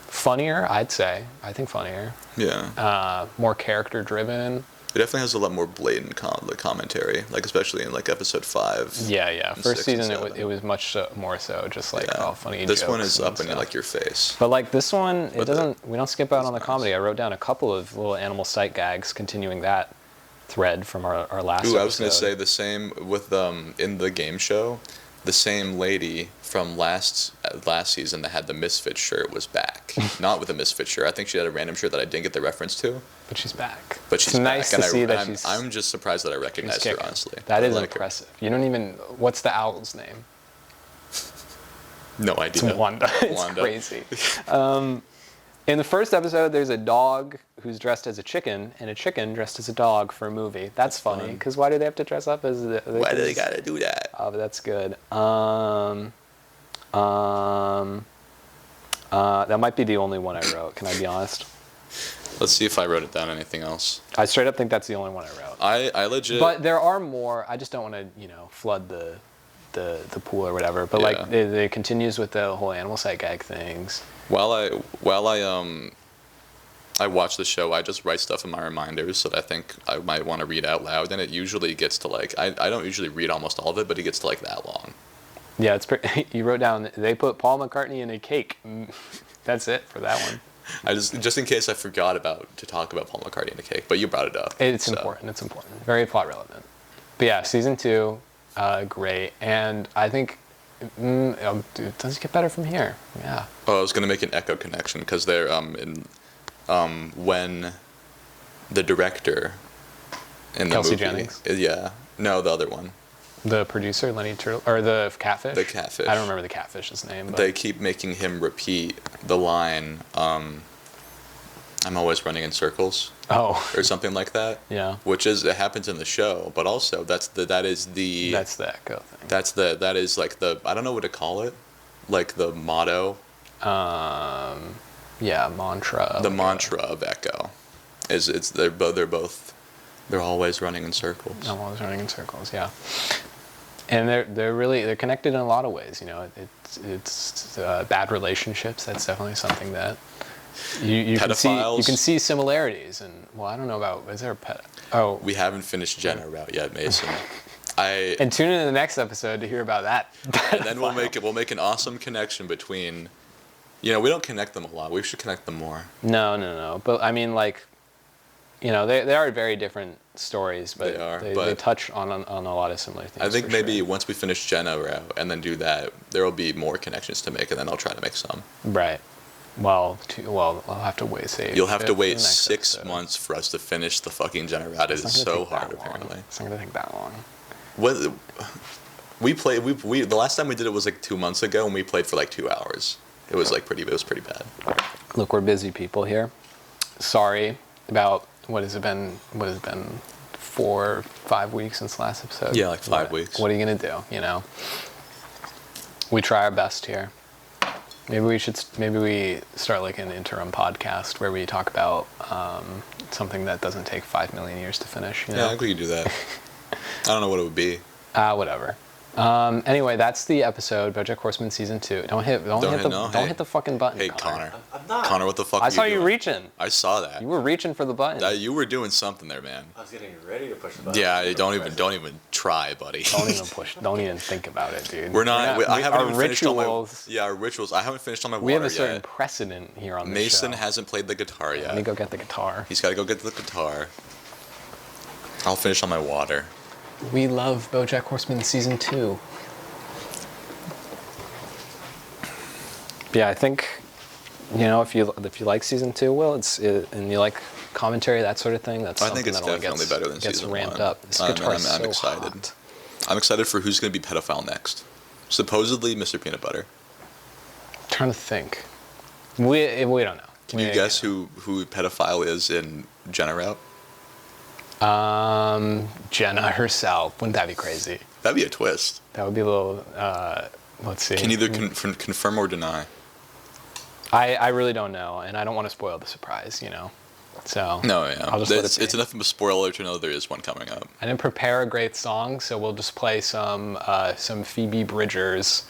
funnier. I'd say. I think funnier. Yeah. More character driven. It definitely has a lot more blatant commentary, like especially in like episode 5. Yeah. and First 6 and season, 7. it was much more so just like funny. This one jokes is and up in stuff. like your face. But like this one, But we don't skip out it's on the nice. comedy. I wrote down a couple of little animal sight gags, continuing that thread from our last. Ooh, I was episode. gonna say the same with in the game show, the same lady from last season that had the Misfit shirt was back. Not with a Misfit shirt. I think she had a random shirt that I didn't get the reference to. But she's back. But she's it's back, nice and to see that she's. I'm just surprised that I recognized her, kicking. honestly. That I is like her. impressive. You don't even. What's the owl's name? No It's idea. Wanda. It's Wanda. crazy. In the first episode, there's a dog who's dressed as a chicken and a chicken dressed as a dog for a movie. That's funny, fun. because why do they have to dress up as? Why do they gotta do that? Oh, but that's good. That might be the only one I wrote. Can I be honest? Let's see if I wrote it down. Anything else? I straight up think that's the only one I wrote. I legit. But there are more. I just don't want to, flood the pool or whatever. But like, it continues with the whole animal sight gag things. While I watch the show, I just write stuff in my reminders that I think I might want to read out loud, and it usually gets to like I don't usually read almost all of it, but it gets to like that long. Yeah, it's pretty. You wrote down they put Paul McCartney in a cake. That's it for that one. I just in case I forgot to talk about Paul McCartney in a cake, but you brought it up. It's important. It's important. Very plot relevant. But yeah, season 2, great, and I think it doesn't get better from here. Yeah. Oh, I was gonna make an echo connection because they're when the director in the Kelsey movie, Jennings? Yeah, no, the other one. The producer, Lenny Turtle, or the catfish? The catfish. I don't remember the catfish's name. But They keep making him repeat the line, I'm always running in circles, oh, or something like that. yeah. Which it happens in the show, but also that's the echo thing. that is like the, I don't know what to call it, like the motto. Yeah, mantra. The mantra of Echo is they're always running in circles. I'm always running in circles. Yeah. And they're connected in a lot of ways. It's bad relationships. That's definitely something that you can see. Pedophiles. You can see similarities. And well, I don't know about, is there a pet? Oh. We haven't finished Jenna route yet, Mason. And tune in to the next episode to hear about that. And then we'll make an awesome connection between. We don't connect them a lot. We should connect them more. No. But I mean, like, they are very different stories, but they touch on a lot of similar things. I think maybe once we finish Jenna route and then do that, there will be more connections to make, and then I'll try to make some. Right. Well, I'll have to wait. You'll have to wait 6 episode. months for us to finish the fucking Jenna route. It is so hard, apparently. It's not gonna take that long. What the last time we did it was like 2 months ago, and we played for like 2 hours. It was pretty bad. Look, we're busy people here. Sorry about what has it been 4 or 5 weeks since last episode. Yeah, like 5 weeks. What are you gonna do? We try our best here. Maybe we start like an interim podcast where we talk about something that doesn't take 5 million years to finish. Yeah, I think we could do that. I don't know what it would be. Whatever. Anyway, that's the episode. BoJack Horseman season 2. Don't hit the fucking button. Hey, Connor. I'm not. Connor, what the fuck? I are saw you you doing? reaching. I saw that. You were reaching for the button. You were doing something there, man. I was getting ready to push the button. Yeah, don't even try, buddy. Don't even push. Don't even think about it, dude. We're not. I haven't even finished all my. rituals. Yeah, our rituals. I haven't finished all my water We have a certain yet. precedent here on the Mason show. hasn't played the guitar yet. Let me go get the guitar. He's got to go get the guitar. I'll finish on my water. We love BoJack Horseman season 2. Yeah, I think, if you like season 2, Will, and you like commentary, that sort of thing, that's I something think it's that only definitely better than gets season ramped 1. up. This guitar is I'm so excited. hot. I'm excited for who's going to be pedophile next. Supposedly, Mr. Peanut Butter. I'm trying to think. We don't know. Can you guess who pedophile is in Jenna route? Jenna herself. Wouldn't that be crazy? That'd be a twist. That would be a little. Let's see. Can either confirm or deny. I really don't know, and I don't want to spoil the surprise, So No, yeah. I'll just let it be. It's enough of a spoiler to know there is one coming up. I didn't prepare a great song, so we'll just play some Phoebe Bridgers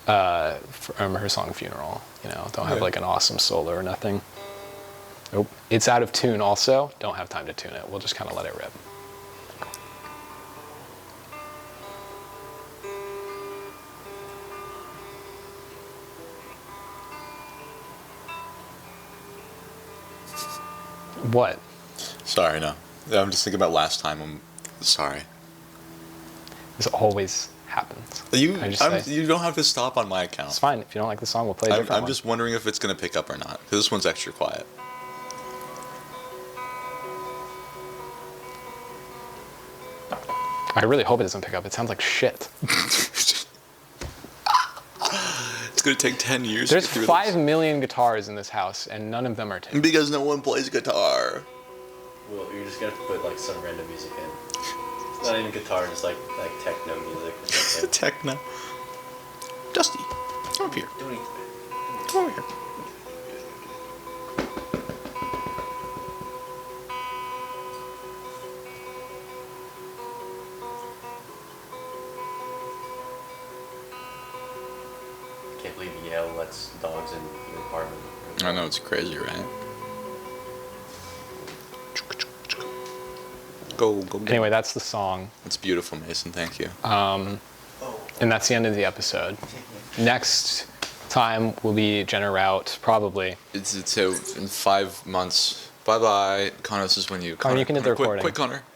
from her song Funeral. Don't have like an awesome solo or nothing. Nope. It's out of tune also. Don't have time to tune it. We'll just kind of let it rip. What? Sorry, no. I'm just thinking about last time. I'm sorry. This always happens. You don't have to stop on my account. It's fine. If you don't like the song, we'll play a different one. I'm just wondering if it's going to pick up or not, because this one's extra quiet. I really hope it doesn't pick up. It sounds like shit. It's going to take 10 years There's to get through 5 million guitars in this house, and none of them are tuned. Because no one plays guitar. Well, you're just going to have to put like some random music in. It's not even guitar, just like techno music or something. Techno. Dusty, come up here. Don't eat that. Come over here. Can't believe Yale lets dogs in your apartment. I know, it's crazy, right? Go. Anyway, that's the song. It's beautiful, Mason. Thank you. And that's the end of the episode. Next time will be Jenna Rout, probably. It's in 5 months. Bye-bye. Connor, this is when you... Connor, you can hit the recording. Quick, Connor.